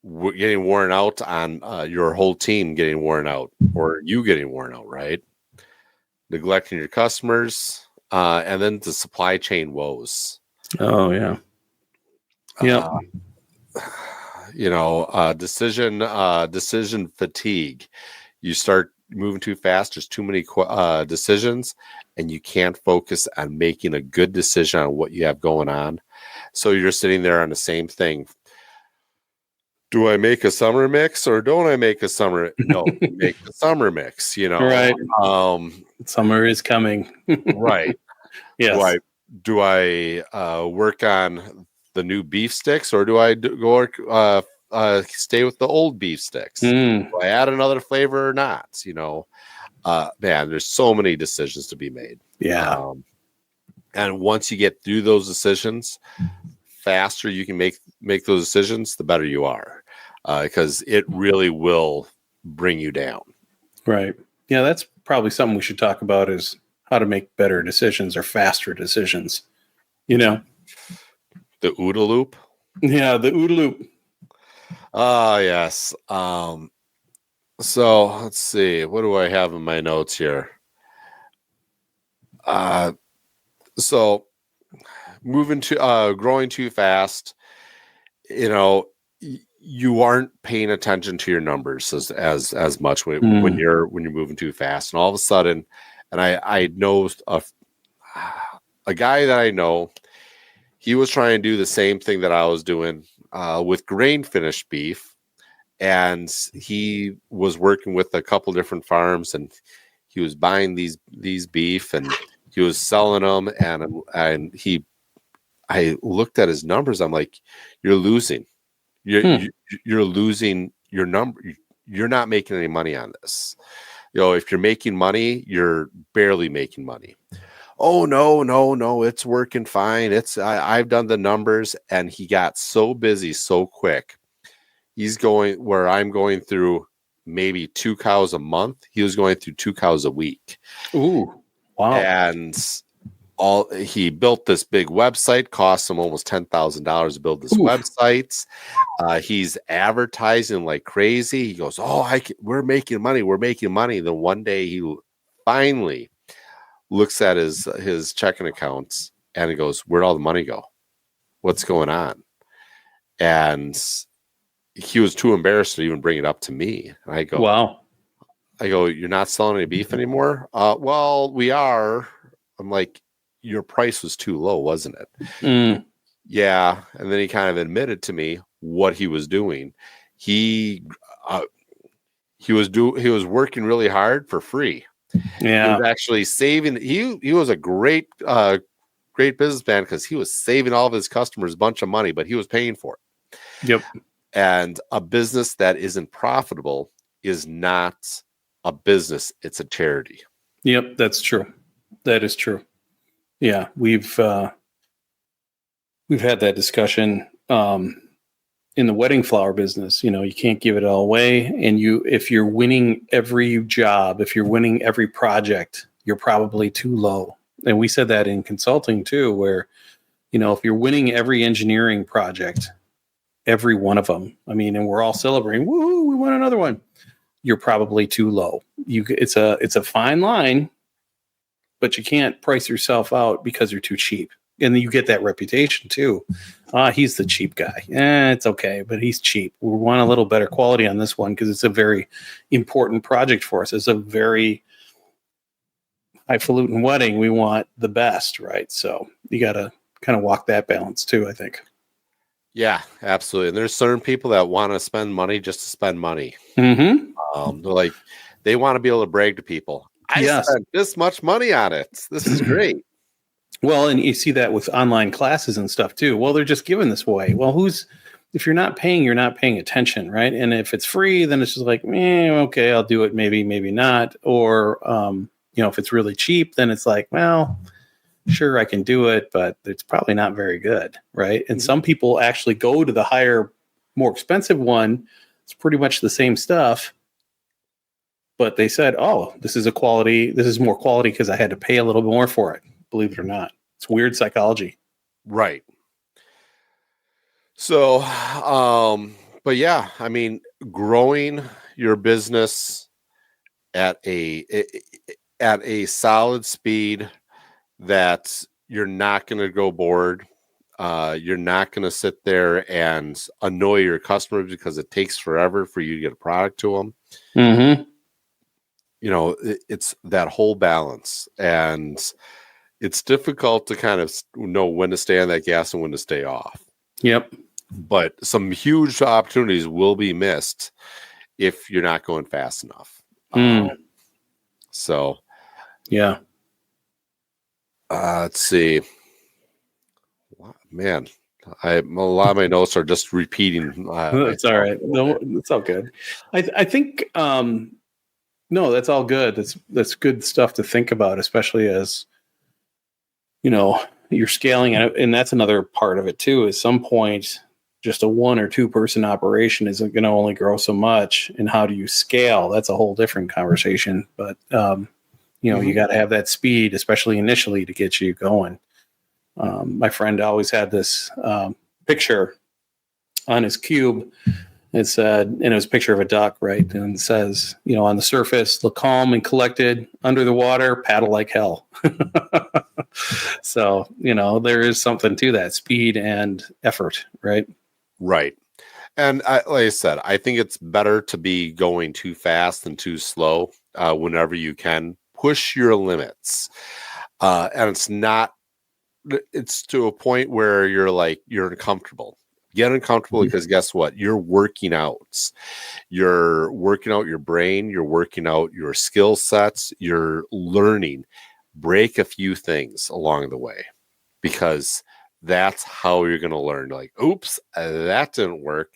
Speaker 2: Getting worn out on your whole team getting worn out, or you getting worn out, right? Neglecting your customers, and then the supply chain woes.
Speaker 1: Oh yeah. Yeah.
Speaker 2: Decision fatigue. You start moving too fast. There's too many decisions, and you can't focus on making a good decision on what you have going on. So you're sitting there on the same thing. Do I make a summer mix or don't I make a summer? No, make the summer mix,
Speaker 1: Right. Summer is coming.
Speaker 2: Right.
Speaker 1: Yes.
Speaker 2: Do I work on the new beef sticks or do I go stay with the old beef sticks? Do I add another flavor or not? man, there's so many decisions to be made.
Speaker 1: Yeah.
Speaker 2: And once you get through those decisions, faster you can make those decisions, the better you are, because it really will bring you down.
Speaker 1: Right. Yeah, that's probably something we should talk about, is how to make better decisions or faster decisions.
Speaker 2: The OODA loop.
Speaker 1: Yeah, the OODA loop.
Speaker 2: Yes. So let's see. What do I have in my notes here? So moving to growing too fast, you aren't paying attention to your numbers as much when you're moving too fast, and all of a sudden, and I know a guy that I know, he was trying to do the same thing that I was doing with grain finished beef, and he was working with a couple different farms, and he was buying these beef, and he was selling them, and I looked at his numbers. I'm like, you're losing. You're losing your number. You're not making any money on this. If you're making money, you're barely making money. Oh, no, it's working fine. I've done the numbers, and he got so busy so quick. He's going where I'm going through maybe 2 cows a month. He was going through 2 cows a week.
Speaker 1: Ooh, wow.
Speaker 2: And he built this big website, cost him almost $10,000 to build this website. He's advertising like crazy. He goes, we're making money. Then one day he finally looks at his checking accounts, and he goes, where'd all the money go? What's going on? And he was too embarrassed to even bring it up to me. And I go,
Speaker 1: wow.
Speaker 2: You're not selling any beef anymore? Well, we are. I'm like, your price was too low, wasn't it? Yeah. And then he kind of admitted to me what he was doing. He was working really hard for free.
Speaker 1: Yeah.
Speaker 2: He was actually saving. He was a great businessman, because he was saving all of his customers a bunch of money, but he was paying for it.
Speaker 1: Yep.
Speaker 2: And a business that isn't profitable is not a business. It's a charity.
Speaker 1: Yep. That's true. That is true. Yeah. We've had that discussion in the wedding flower business. You can't give it all away. And if you're winning every job, if you're winning every project, you're probably too low. And we said that in consulting too, where, if you're winning every engineering project, every one of them, and we're all celebrating, woo, we won another one, you're probably too low. It's a fine line, but you can't price yourself out because you're too cheap. And then you get that reputation too. He's the cheap guy. It's okay, but he's cheap. We want a little better quality on this one because it's a very important project for us. It's a very highfalutin wedding. We want the best, right? So you got to kind of walk that balance too, I think.
Speaker 2: Yeah, absolutely. And there's certain people that want to spend money just to spend money.
Speaker 1: Mm-hmm.
Speaker 2: They're like, they want to be able to brag to people. I spent this much money on it. This is great.
Speaker 1: Well, and you see that with online classes and stuff too. Well, they're just giving this away. Well, if you're not paying, you're not paying attention, right? And if it's free, then it's just like, okay, I'll do it. Maybe not. Or, if it's really cheap, then it's like, well, sure, I can do it, but it's probably not very good, right? And some people actually go to the higher, more expensive one. It's pretty much the same stuff, but they said, this is more quality because I had to pay a little more for it. Believe it or not. It's weird psychology.
Speaker 2: Right. So, but yeah, growing your business at a solid speed that you're not going to go bored. You're not going to sit there and annoy your customers because it takes forever for you to get a product to them.
Speaker 1: Mm-hmm.
Speaker 2: It's that whole balance, and it's difficult to kind of know when to stay on that gas and when to stay off.
Speaker 1: Yep.
Speaker 2: But some huge opportunities will be missed if you're not going fast enough. So,
Speaker 1: yeah.
Speaker 2: Let's see. Man, a lot of my notes are just repeating.
Speaker 1: That's all right. No, it's all good. I think one No, that's all good. That's good stuff to think about, especially as you're scaling, and that's another part of it too. At some point, just a 1 or 2 person operation isn't going to only grow so much. And how do you scale? That's a whole different conversation. But you got to have that speed, especially initially, to get you going. My friend always had this picture on his cube. It said, and it was a picture of a duck, right? And it says, on the surface, look calm and collected. Under the water, paddle like hell. So, there is something to that, speed and effort, right?
Speaker 2: Right. And like I said, I think it's better to be going too fast than too slow whenever you can. Push your limits. And it's to a point where you're uncomfortable. Get uncomfortable because guess what? You're working out. You're working out your brain. You're working out your skill sets. You're learning. Break a few things along the way because that's how you're going to learn. Like, oops, that didn't work.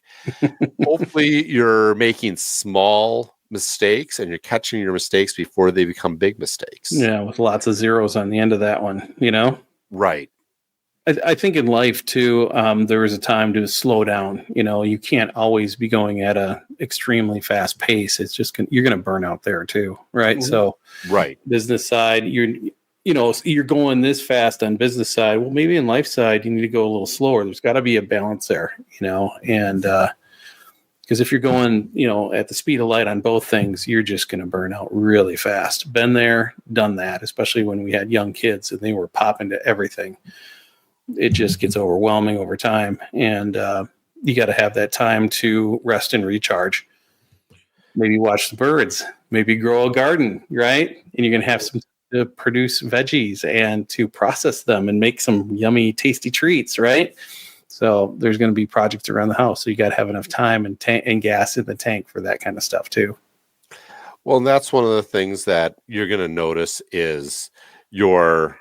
Speaker 2: Hopefully you're making small mistakes and you're catching your mistakes before they become big mistakes.
Speaker 1: Yeah, with lots of zeros on the end of that one,
Speaker 2: Right.
Speaker 1: I think in life too, there is a time to slow down. You can't always be going at a extremely fast pace. It's just you're going to burn out there too, right? Mm-hmm. So,
Speaker 2: right,
Speaker 1: business side, you're going this fast on business side. Well, maybe in life side, you need to go a little slower. There's got to be a balance there, and because if you're going, at the speed of light on both things, you're just going to burn out really fast. Been there, done that. Especially when we had young kids and they were popping to everything. It just gets overwhelming over time. And you got to have that time to rest and recharge. Maybe watch the birds, maybe grow a garden, right? And you're going to have some to produce veggies and to process them and make some yummy, tasty treats, right? So there's going to be projects around the house. So you got to have enough time and gas in the tank for that kind of stuff too.
Speaker 2: Well, and that's one of the things that you're going to notice is your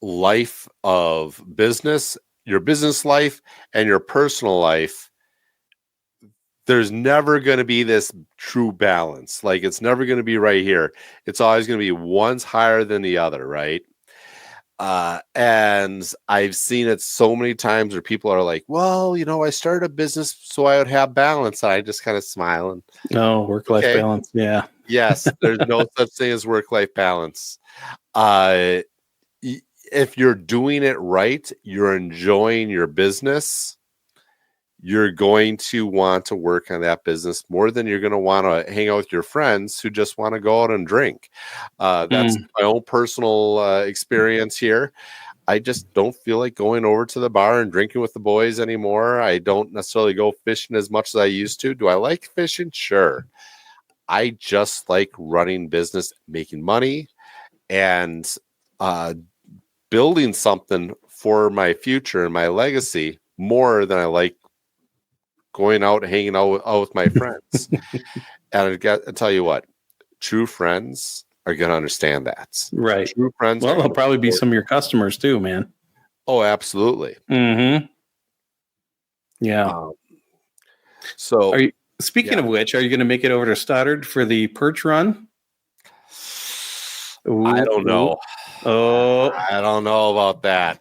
Speaker 2: life of business, your business life and your personal life. There's never going to be this true balance. Like it's never going to be right here. It's always going to be one's higher than the other, right? And I've seen it so many times where people are like, well, I started a business so I would have balance. And I just kind of smile and
Speaker 1: work-life balance. Yeah.
Speaker 2: Yes. There's no such thing as work-life balance. If you're doing it right, you're enjoying your business, you're going to want to work on that business more than you're going to want to hang out with your friends who just want to go out and drink. That's my own personal experience here. I just don't feel like going over to the bar and drinking with the boys anymore. I don't necessarily go fishing as much as I used to. Do I like fishing? Sure. I just like running business, making money, and building something for my future and my legacy more than I like going out and hanging out with my friends. And I tell you what, true friends are going to understand that.
Speaker 1: Right.
Speaker 2: True friends.
Speaker 1: Well, they'll probably be some of your customers too, man.
Speaker 2: Oh, absolutely.
Speaker 1: Mm-hmm. Yeah.
Speaker 2: So
Speaker 1: speaking of which, are you going to make it over to Stoddard for the perch run?
Speaker 2: Ooh, I don't know.
Speaker 1: Oh,
Speaker 2: I don't know about that.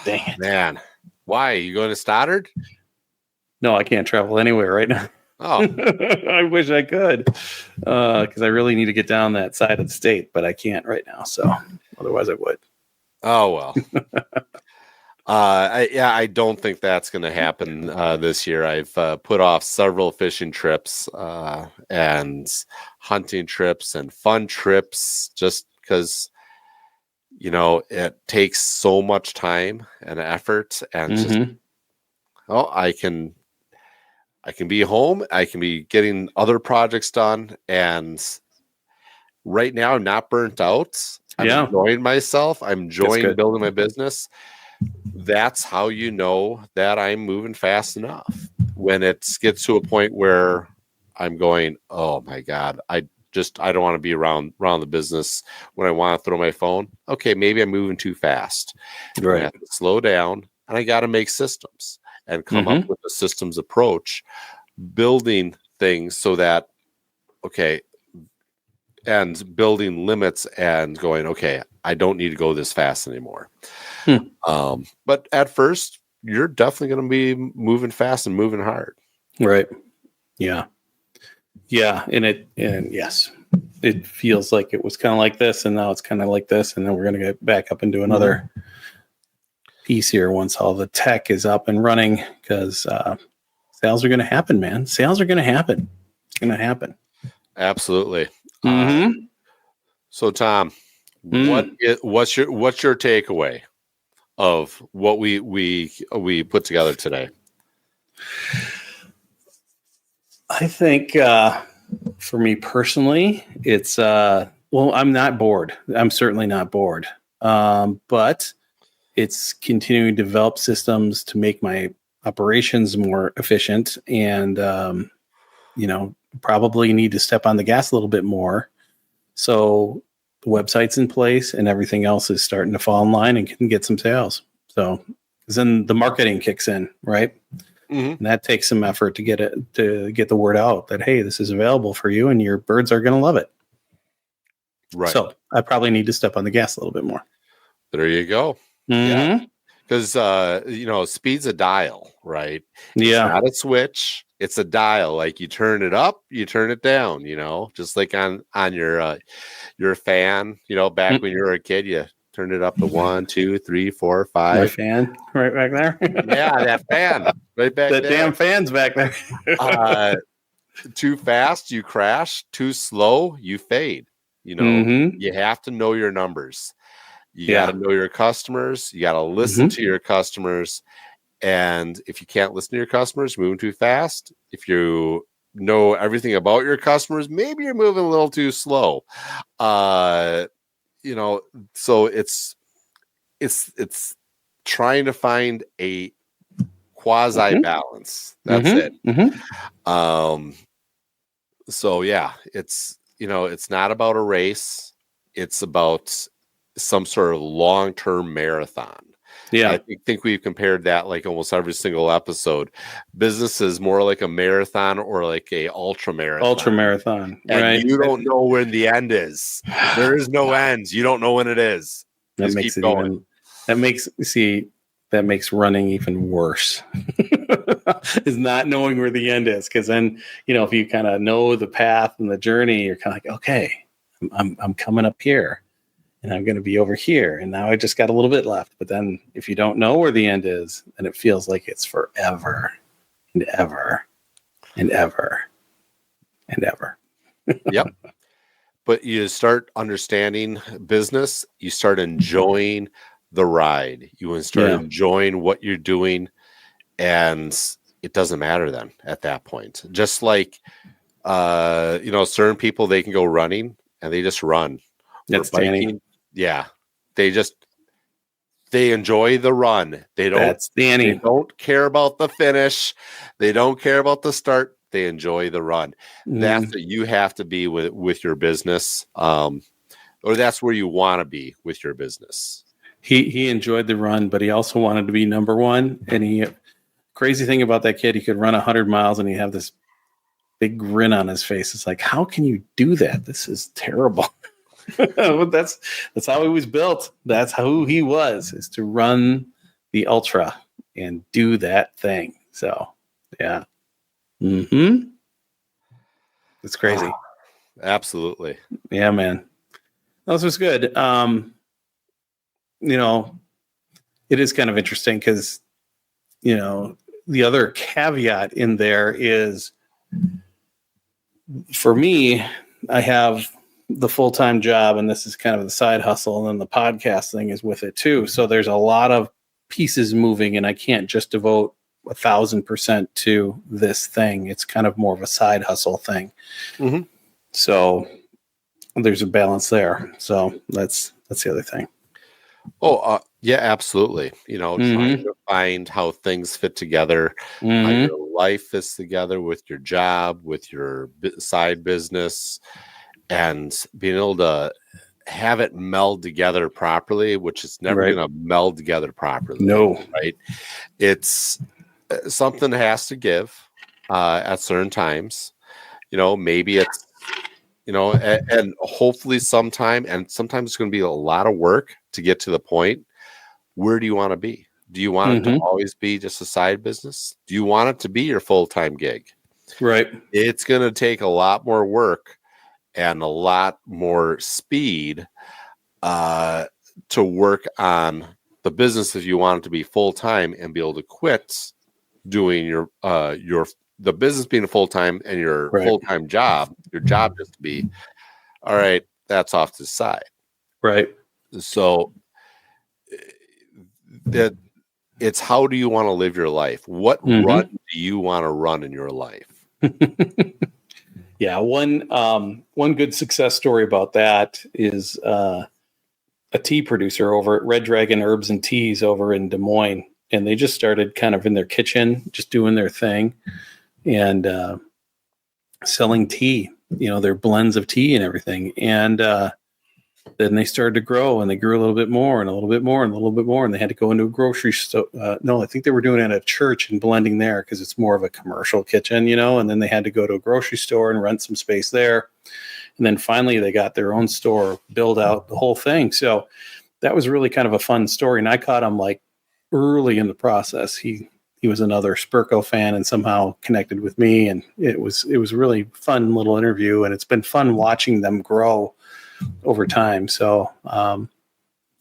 Speaker 1: Dang it.
Speaker 2: Man. Why? Are you going to Stoddard?
Speaker 1: No, I can't travel anywhere right now.
Speaker 2: Oh.
Speaker 1: I wish I could. Because I really need to get down that side of the state, but I can't right now. So otherwise I would.
Speaker 2: Oh, well. I don't think that's going to happen this year. I've put off several fishing trips and hunting trips and fun trips just because, it takes so much time and effort and just, I can be home. I can be getting other projects done. And right now I'm not burnt out. I'm enjoying myself. I'm enjoying building my business. That's how you know that I'm moving fast enough. When it gets to a point where I'm going, oh my God, I don't want to be around the business when I want to throw my phone. Okay, maybe I'm moving too fast. Right. I have to slow down, and I got to make systems and come up with a systems approach, building things so that, okay, and building limits and going, okay, I don't need to go this fast anymore. But at first, you're definitely going to be moving fast and moving hard.
Speaker 1: Right. Yeah. Yeah. And yes, it feels like it was kind of like this, and now it's kind of like this. And then we're going to get back up and do another piece here once all the tech is up and running, because sales are going to happen, man. Sales are going to happen. It's going to happen.
Speaker 2: Absolutely. So Tom, what's your takeaway of what we put together today?
Speaker 1: I think for me personally, it's I'm not bored. I'm certainly not bored. But it's continuing to develop systems to make my operations more efficient, and probably need to step on the gas a little bit more. So the website's in place and everything else is starting to fall in line and can get some sales. So then the marketing kicks in, right? And that takes some effort to get the word out that, hey, this is available for you and your birds are going to love it.
Speaker 2: Right.
Speaker 1: So I probably need to step on the gas a little bit more.
Speaker 2: There you go. Yeah. Because speed's a dial, right?
Speaker 1: Yeah.
Speaker 2: It's not a switch. It's a dial. Like you turn it up, you turn it down, just like on your fan, back when you were a kid, you turned it up to 1, 2, 3, 4, 5.
Speaker 1: My fan right back there.
Speaker 2: Yeah, that fan right back there.
Speaker 1: That damn fan's back there.
Speaker 2: Too fast, you crash. Too slow, you fade. You have to know your numbers. You got to know your customers. You got to listen to your customers. And if you can't listen to your customers, moving too fast. If you know everything about your customers, maybe you're moving a little too slow. So it's trying to find a quasi balance. That's it. So yeah, it's not about a race. It's about some sort of long-term marathon. Yeah, I think we've compared that like almost every single episode. Business is more like a marathon or like a ultra marathon. And right. You don't know when the end is. There is no ends. You don't know when it is.
Speaker 1: That makes it going. That makes running even worse. Is not knowing where the end is, because then if you kind of know the path and the journey, you're kind of like, okay, I'm coming up here. And I'm going to be over here. And now I just got a little bit left. But then if you don't know where the end is, then it feels like it's forever and ever and ever and ever.
Speaker 2: Yep. But you start understanding business. You start enjoying the ride. You start enjoying what you're doing. And it doesn't matter then at that point. Just like, certain people, they can go running and they just run.
Speaker 1: That's biking.
Speaker 2: Yeah, they enjoy the run. They don't care about the finish. They don't care about the start. They enjoy the run. That's what you have to be with your business, or that's where you want to be with your business.
Speaker 1: He enjoyed the run, but he also wanted to be number one. And crazy thing about that kid, he could run 100 miles and he'd have this big grin on his face. It's like, how can you do that? This is terrible. That's how he was built. That's who he was, is to run the ultra and do that thing. So yeah. It's crazy.
Speaker 2: Absolutely.
Speaker 1: Yeah, man. This was good. It is kind of interesting because the other caveat in there is, for me, I have the full-time job, and this is kind of the side hustle, and then the podcast thing is with it too. So there's a lot of pieces moving, and I can't just devote 1,000% to this thing. It's kind of more of a side hustle thing. So there's a balance there. So that's the other thing.
Speaker 2: Yeah, absolutely. Trying to find how things fit together, how your life fits together with your job, with your side business, and being able to have it meld together properly, which is never going to meld together properly.
Speaker 1: No.
Speaker 2: Right. It's something has to give at certain times. Maybe it's, and hopefully sometime, and sometimes it's going to be a lot of work to get to the point. Where do you want to be? Do you want it to always be just a side business? Do you want it to be your full-time gig?
Speaker 1: Right.
Speaker 2: It's going to take a lot more work and a lot more speed to work on the business if you want it to be full-time and be able to quit doing the business being a full-time and your full-time job, your job just to be, all right, that's off to the side.
Speaker 1: Right.
Speaker 2: So that it's how do you want to live your life? What run do you want to run in your life?
Speaker 1: Yeah. One good success story about that is a tea producer over at Red Dragon Herbs and Teas over in Des Moines. And they just started kind of in their kitchen, just doing their thing and selling tea, their blends of tea and everything. And then they started to grow, and they grew a little bit more and a little bit more and a little bit more. And they had to go into a grocery store. No, I think they were doing it at a church and blending there because it's more of a commercial kitchen, and then they had to go to a grocery store and rent some space there. And then finally they got their own store, build out the whole thing. So that was really kind of a fun story. And I caught him like early in the process. He was another Spurco fan and somehow connected with me. And it was really fun little interview. And it's been fun watching them grow over time. So,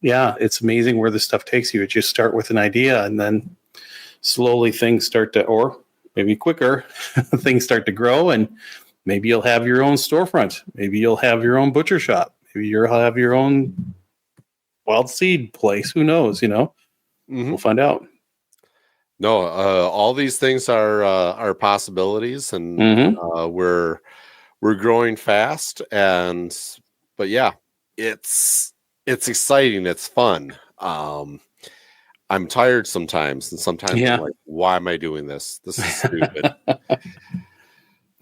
Speaker 1: it's amazing where this stuff takes you. It just start with an idea and then slowly things start to, or maybe quicker, things start to grow, and maybe you'll have your own storefront. Maybe you'll have your own butcher shop. Maybe you'll have your own wild seed place. Who knows, We'll find out.
Speaker 2: No, all these things are possibilities, and we're growing fast, but yeah, it's exciting. It's fun. I'm tired sometimes, and sometimes I'm like, why am I doing this? This is stupid.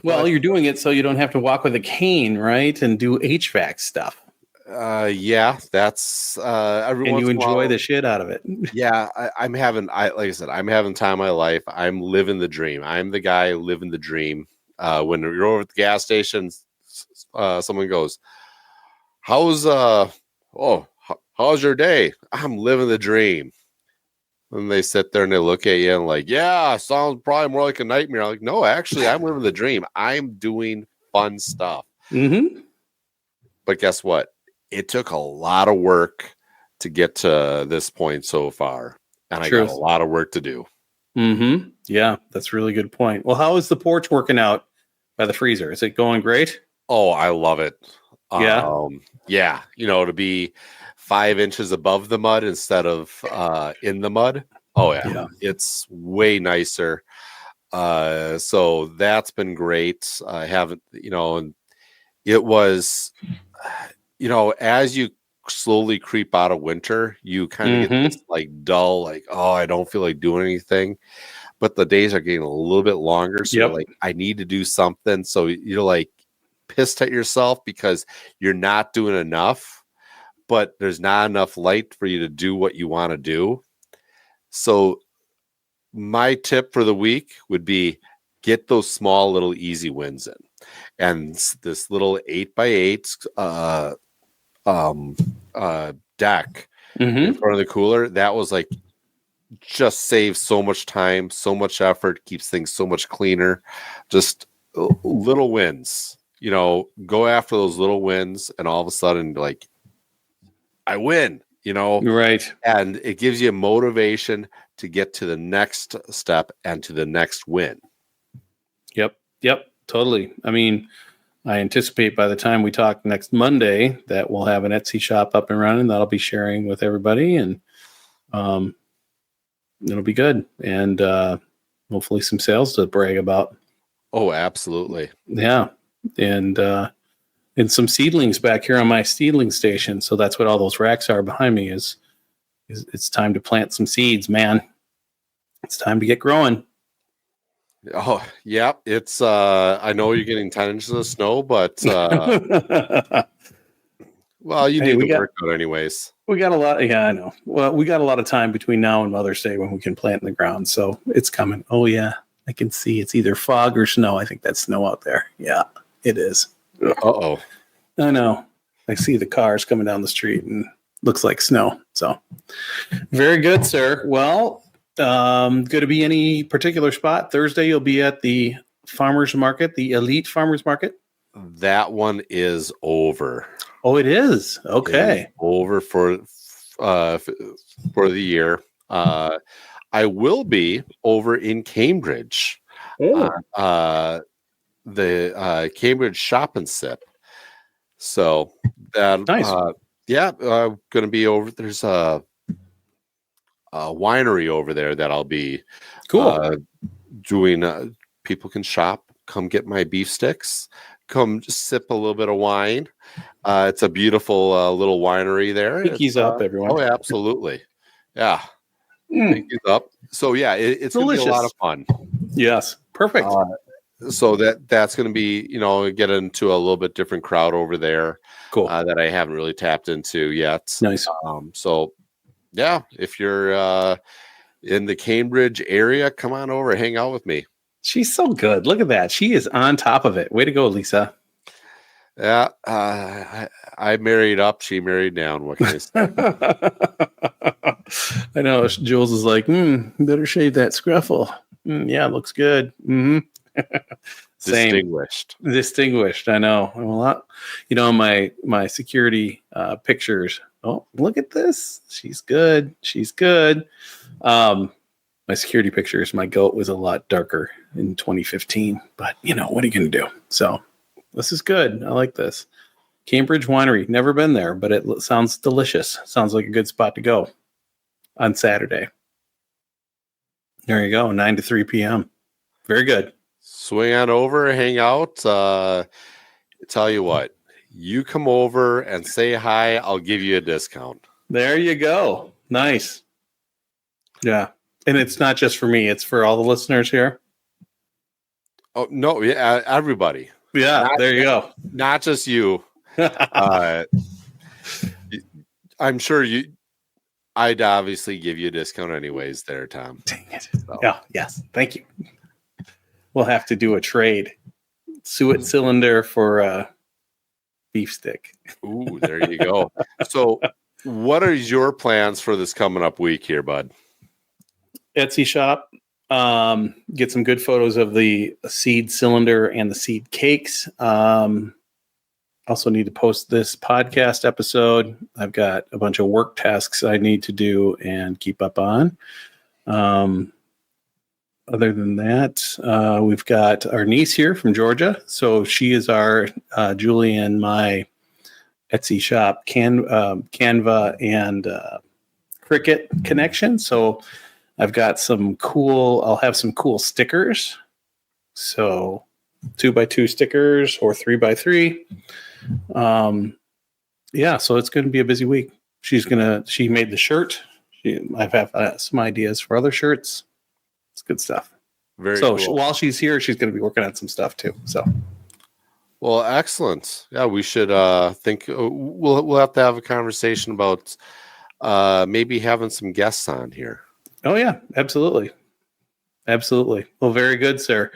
Speaker 1: Well, you're doing it so you don't have to walk with a cane, right? And do HVAC stuff.
Speaker 2: That's every
Speaker 1: and you enjoy the shit out of it.
Speaker 2: Yeah, I'm having time of my life. I'm living the dream. I'm the guy living the dream. When you're over at the gas station, someone goes, how's your day? I'm living the dream. And they sit there and they look at you and like, yeah, sounds probably more like a nightmare. I'm like, no, actually, I'm living the dream. I'm doing fun stuff. But guess what? It took a lot of work to get to this point so far. And I got a lot of work to do.
Speaker 1: Yeah, that's a really good point. Well, how is the porch working out by the freezer? Is it going great?
Speaker 2: Oh, I love it.
Speaker 1: Yeah.
Speaker 2: To be 5 inches above the mud instead of in the mud. Oh, yeah. It's way nicer. So that's been great. I haven't, and it was, as you slowly creep out of winter, you kind of get this like dull, like, oh, I don't feel like doing anything. But the days are getting a little bit longer. So you're like, I need to do something. So you're like pissed at yourself because you're not doing enough, but there's not enough light for you to do what you want to do. So my tip for the week would be get those small little easy wins in. And this little 8x8 deck in front of the cooler, that was like just saves so much time, so much effort, keeps things so much cleaner. Just little wins, go after those little wins, and all of a sudden, like, I win,
Speaker 1: right?
Speaker 2: And it gives you motivation to get to the next step and to the next win.
Speaker 1: Yep, totally. I mean, I anticipate by the time we talk next Monday that we'll have an Etsy shop up and running that I'll be sharing with everybody, and it'll be good, and hopefully some sales to brag about.
Speaker 2: Oh, absolutely.
Speaker 1: Yeah, and some seedlings back here on my seedling station. So that's what all those racks are behind me. Is it's time to plant some seeds, man. It's time to get growing.
Speaker 2: Oh, yeah. It's I know you're getting 10 inches of snow, but well, you need to work out anyways.
Speaker 1: We got a lot. Yeah, I know. Well, we got a lot of time between now and Mother's Day when we can plant in the ground. So it's coming. Oh, yeah. I can see it's either fog or snow. I think that's snow out there. Yeah, it is.
Speaker 2: Uh-oh.
Speaker 1: I know. I see the cars coming down the street and looks like snow. So very good, sir. Well, going to be any particular spot? Thursday, you'll be at the farmers market, the elite farmers market.
Speaker 2: That one is over.
Speaker 1: Oh, it is. Okay.
Speaker 2: It is over for the year. I will be over in Cambridge. The Cambridge Shop and Sip. So that
Speaker 1: nice.
Speaker 2: Going to be over. There's a winery over there that I'll be doing. People can shop. Come get my beef sticks. Come just sip a little bit of wine. It's a beautiful little winery there.
Speaker 1: Pinkies up, everyone.
Speaker 2: Oh, absolutely. Yeah. Pinkies up. So yeah, it's going to be a lot of fun.
Speaker 1: Yes. Perfect.
Speaker 2: So that's going to be, get into a little bit different crowd over there.
Speaker 1: Cool.
Speaker 2: That I haven't really tapped into yet.
Speaker 1: Nice.
Speaker 2: So yeah, if you're in the Cambridge area, come on over, hang out with me.
Speaker 1: She's so good. Look at that. She is on top of it. Way to go, Lisa.
Speaker 2: Yeah. I married up. She married down. What can I say?
Speaker 1: I know. Jules is like, better shave that scruffle. Yeah, looks good. Mm-hmm. Distinguished. I know. My security pictures. Oh, look at this. She's good. My security pictures, my goat was a lot darker in 2015, but what are you going to do? So this is good. I like this. Cambridge Winery. Never been there, but it sounds delicious. Sounds like a good spot to go on Saturday. There you go. 9 to 3 p.m. Very good.
Speaker 2: Swing on over, hang out. Tell you what, you come over and say hi. I'll give you a discount.
Speaker 1: There you go. Nice. Yeah. And it's not just for me. It's for all the listeners here.
Speaker 2: Oh, no. Yeah. Everybody.
Speaker 1: Yeah. There you go.
Speaker 2: Not just you. I'm sure I'd obviously give you a discount anyways there, Tom.
Speaker 1: Dang it. So. Yeah. Yes. Thank you. We'll have to do a trade. Suet cylinder for beef stick.
Speaker 2: Ooh, there you go. So what are your plans for this coming up week here, bud?
Speaker 1: Etsy shop. Get some good photos of the seed cylinder and the seed cakes. Also need to post this podcast episode. I've got a bunch of work tasks I need to do and keep up on. Other than that, we've got our niece here from Georgia. So she is our Julie and my Etsy shop Canva and Cricut connection. So I've got I'll have some cool stickers. So 2x2 stickers or 3x3. So it's going to be a busy week. She made the shirt. I've had some ideas for other shirts. It's good stuff.
Speaker 2: Very cool.
Speaker 1: While she's here, she's going to be working on some stuff too. So,
Speaker 2: well, excellent. Yeah, we should think. We'll have to have a conversation about maybe having some guests on here.
Speaker 1: Oh yeah, absolutely. Well, very good, sir.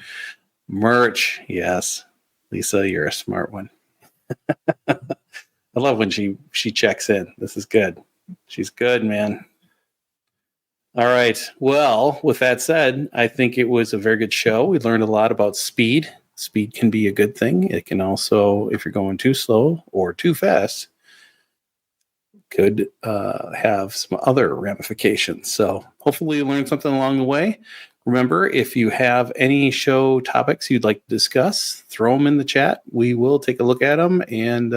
Speaker 1: Merch, yes. Lisa, you're a smart one. I love when she checks in. This is good. She's good, man. All right. Well, with that said, I think it was a very good show. We learned a lot about speed. Speed can be a good thing. It can also, if you're going too slow or too fast, could have some other ramifications. So hopefully you learned something along the way. Remember, if you have any show topics you'd like to discuss, throw them in the chat. We will take a look at them and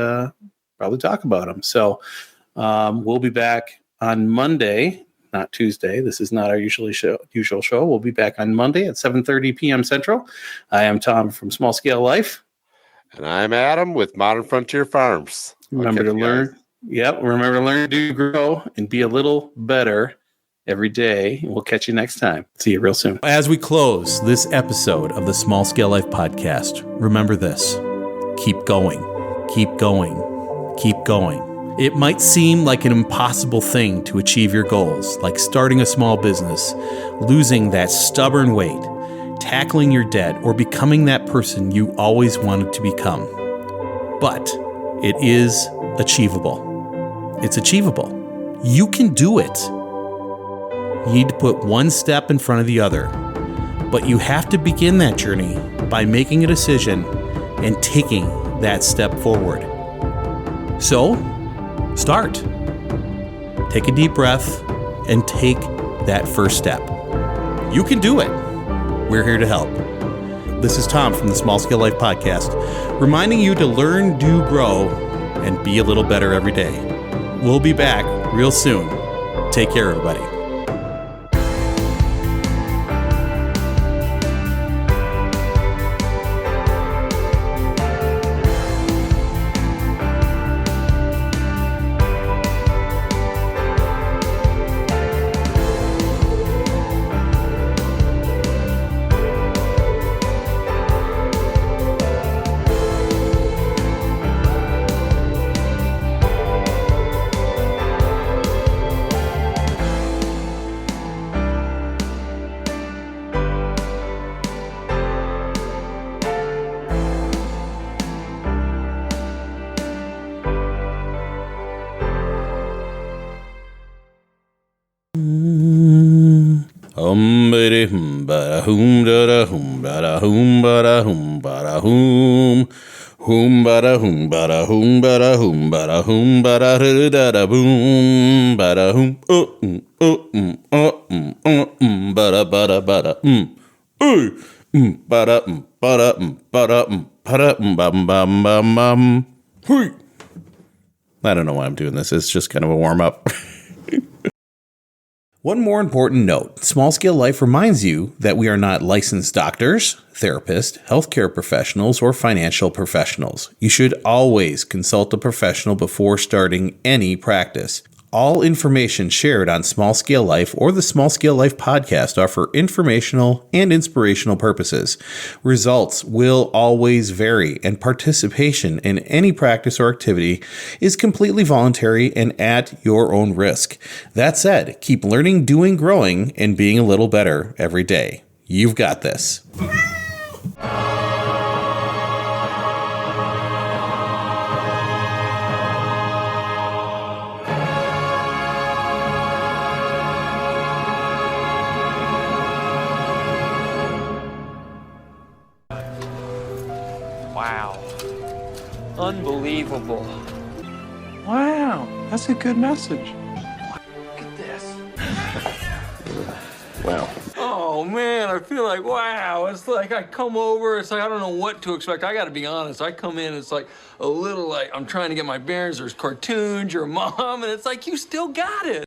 Speaker 1: probably talk about them. So we'll be back on Monday, not Tuesday. This is not our usual show. We'll be back on Monday at 7:30 p.m. Central. I am Tom from Small Scale Life.
Speaker 2: And I'm Adam with Modern Frontier Farms.
Speaker 1: Remember to learn. Yep. Remember to learn, do, grow, and be a little better every day. We'll catch you next time. See you real soon.
Speaker 3: As we close this episode of the Small Scale Life podcast, remember this. Keep going. Keep going. Keep going. It might seem like an impossible thing to achieve your goals, like starting a small business, losing that stubborn weight, tackling your debt, or becoming that person you always wanted to become. But it is achievable. It's achievable. You can do it. You need to put one step in front of the other. But you have to begin that journey by making a decision and taking that step forward. So, start. Take a deep breath and take that first step. You can do it. We're here to help. This is Tom from the Small Scale Life Podcast, reminding you to learn, do, grow, and be a little better every day. We'll be back real soon. Take care, everybody. Bada hum bada hum bada hum bada hum bada hum bada hum bada hum bada hum bada hum bada hum bada da boom bada hum bada bada bada bada bada bada bada bam bam bam bam. I don't know why I'm doing this. It's just kind of a warm up. One more important note. Small Scale Life reminds you that we are not licensed doctors, therapists, healthcare professionals, or financial professionals. You should always consult a professional before starting any practice. All information shared on Small Scale Life or the Small Scale Life podcast are for informational and inspirational purposes. Results will always vary, and participation in any practice or activity is completely voluntary and at your own risk. That said, keep learning, doing, growing, and being a little better every day. You've got this.
Speaker 4: Wow. Unbelievable.
Speaker 5: Wow, that's a good message.
Speaker 4: Look at this.
Speaker 5: Wow.
Speaker 4: Oh, man, I feel like, wow. It's like I come over, it's like I don't know what to expect. I got to be honest. I come in, it's like a little like I'm trying to get my bearings. There's cartoons, your mom, and it's like you still got it.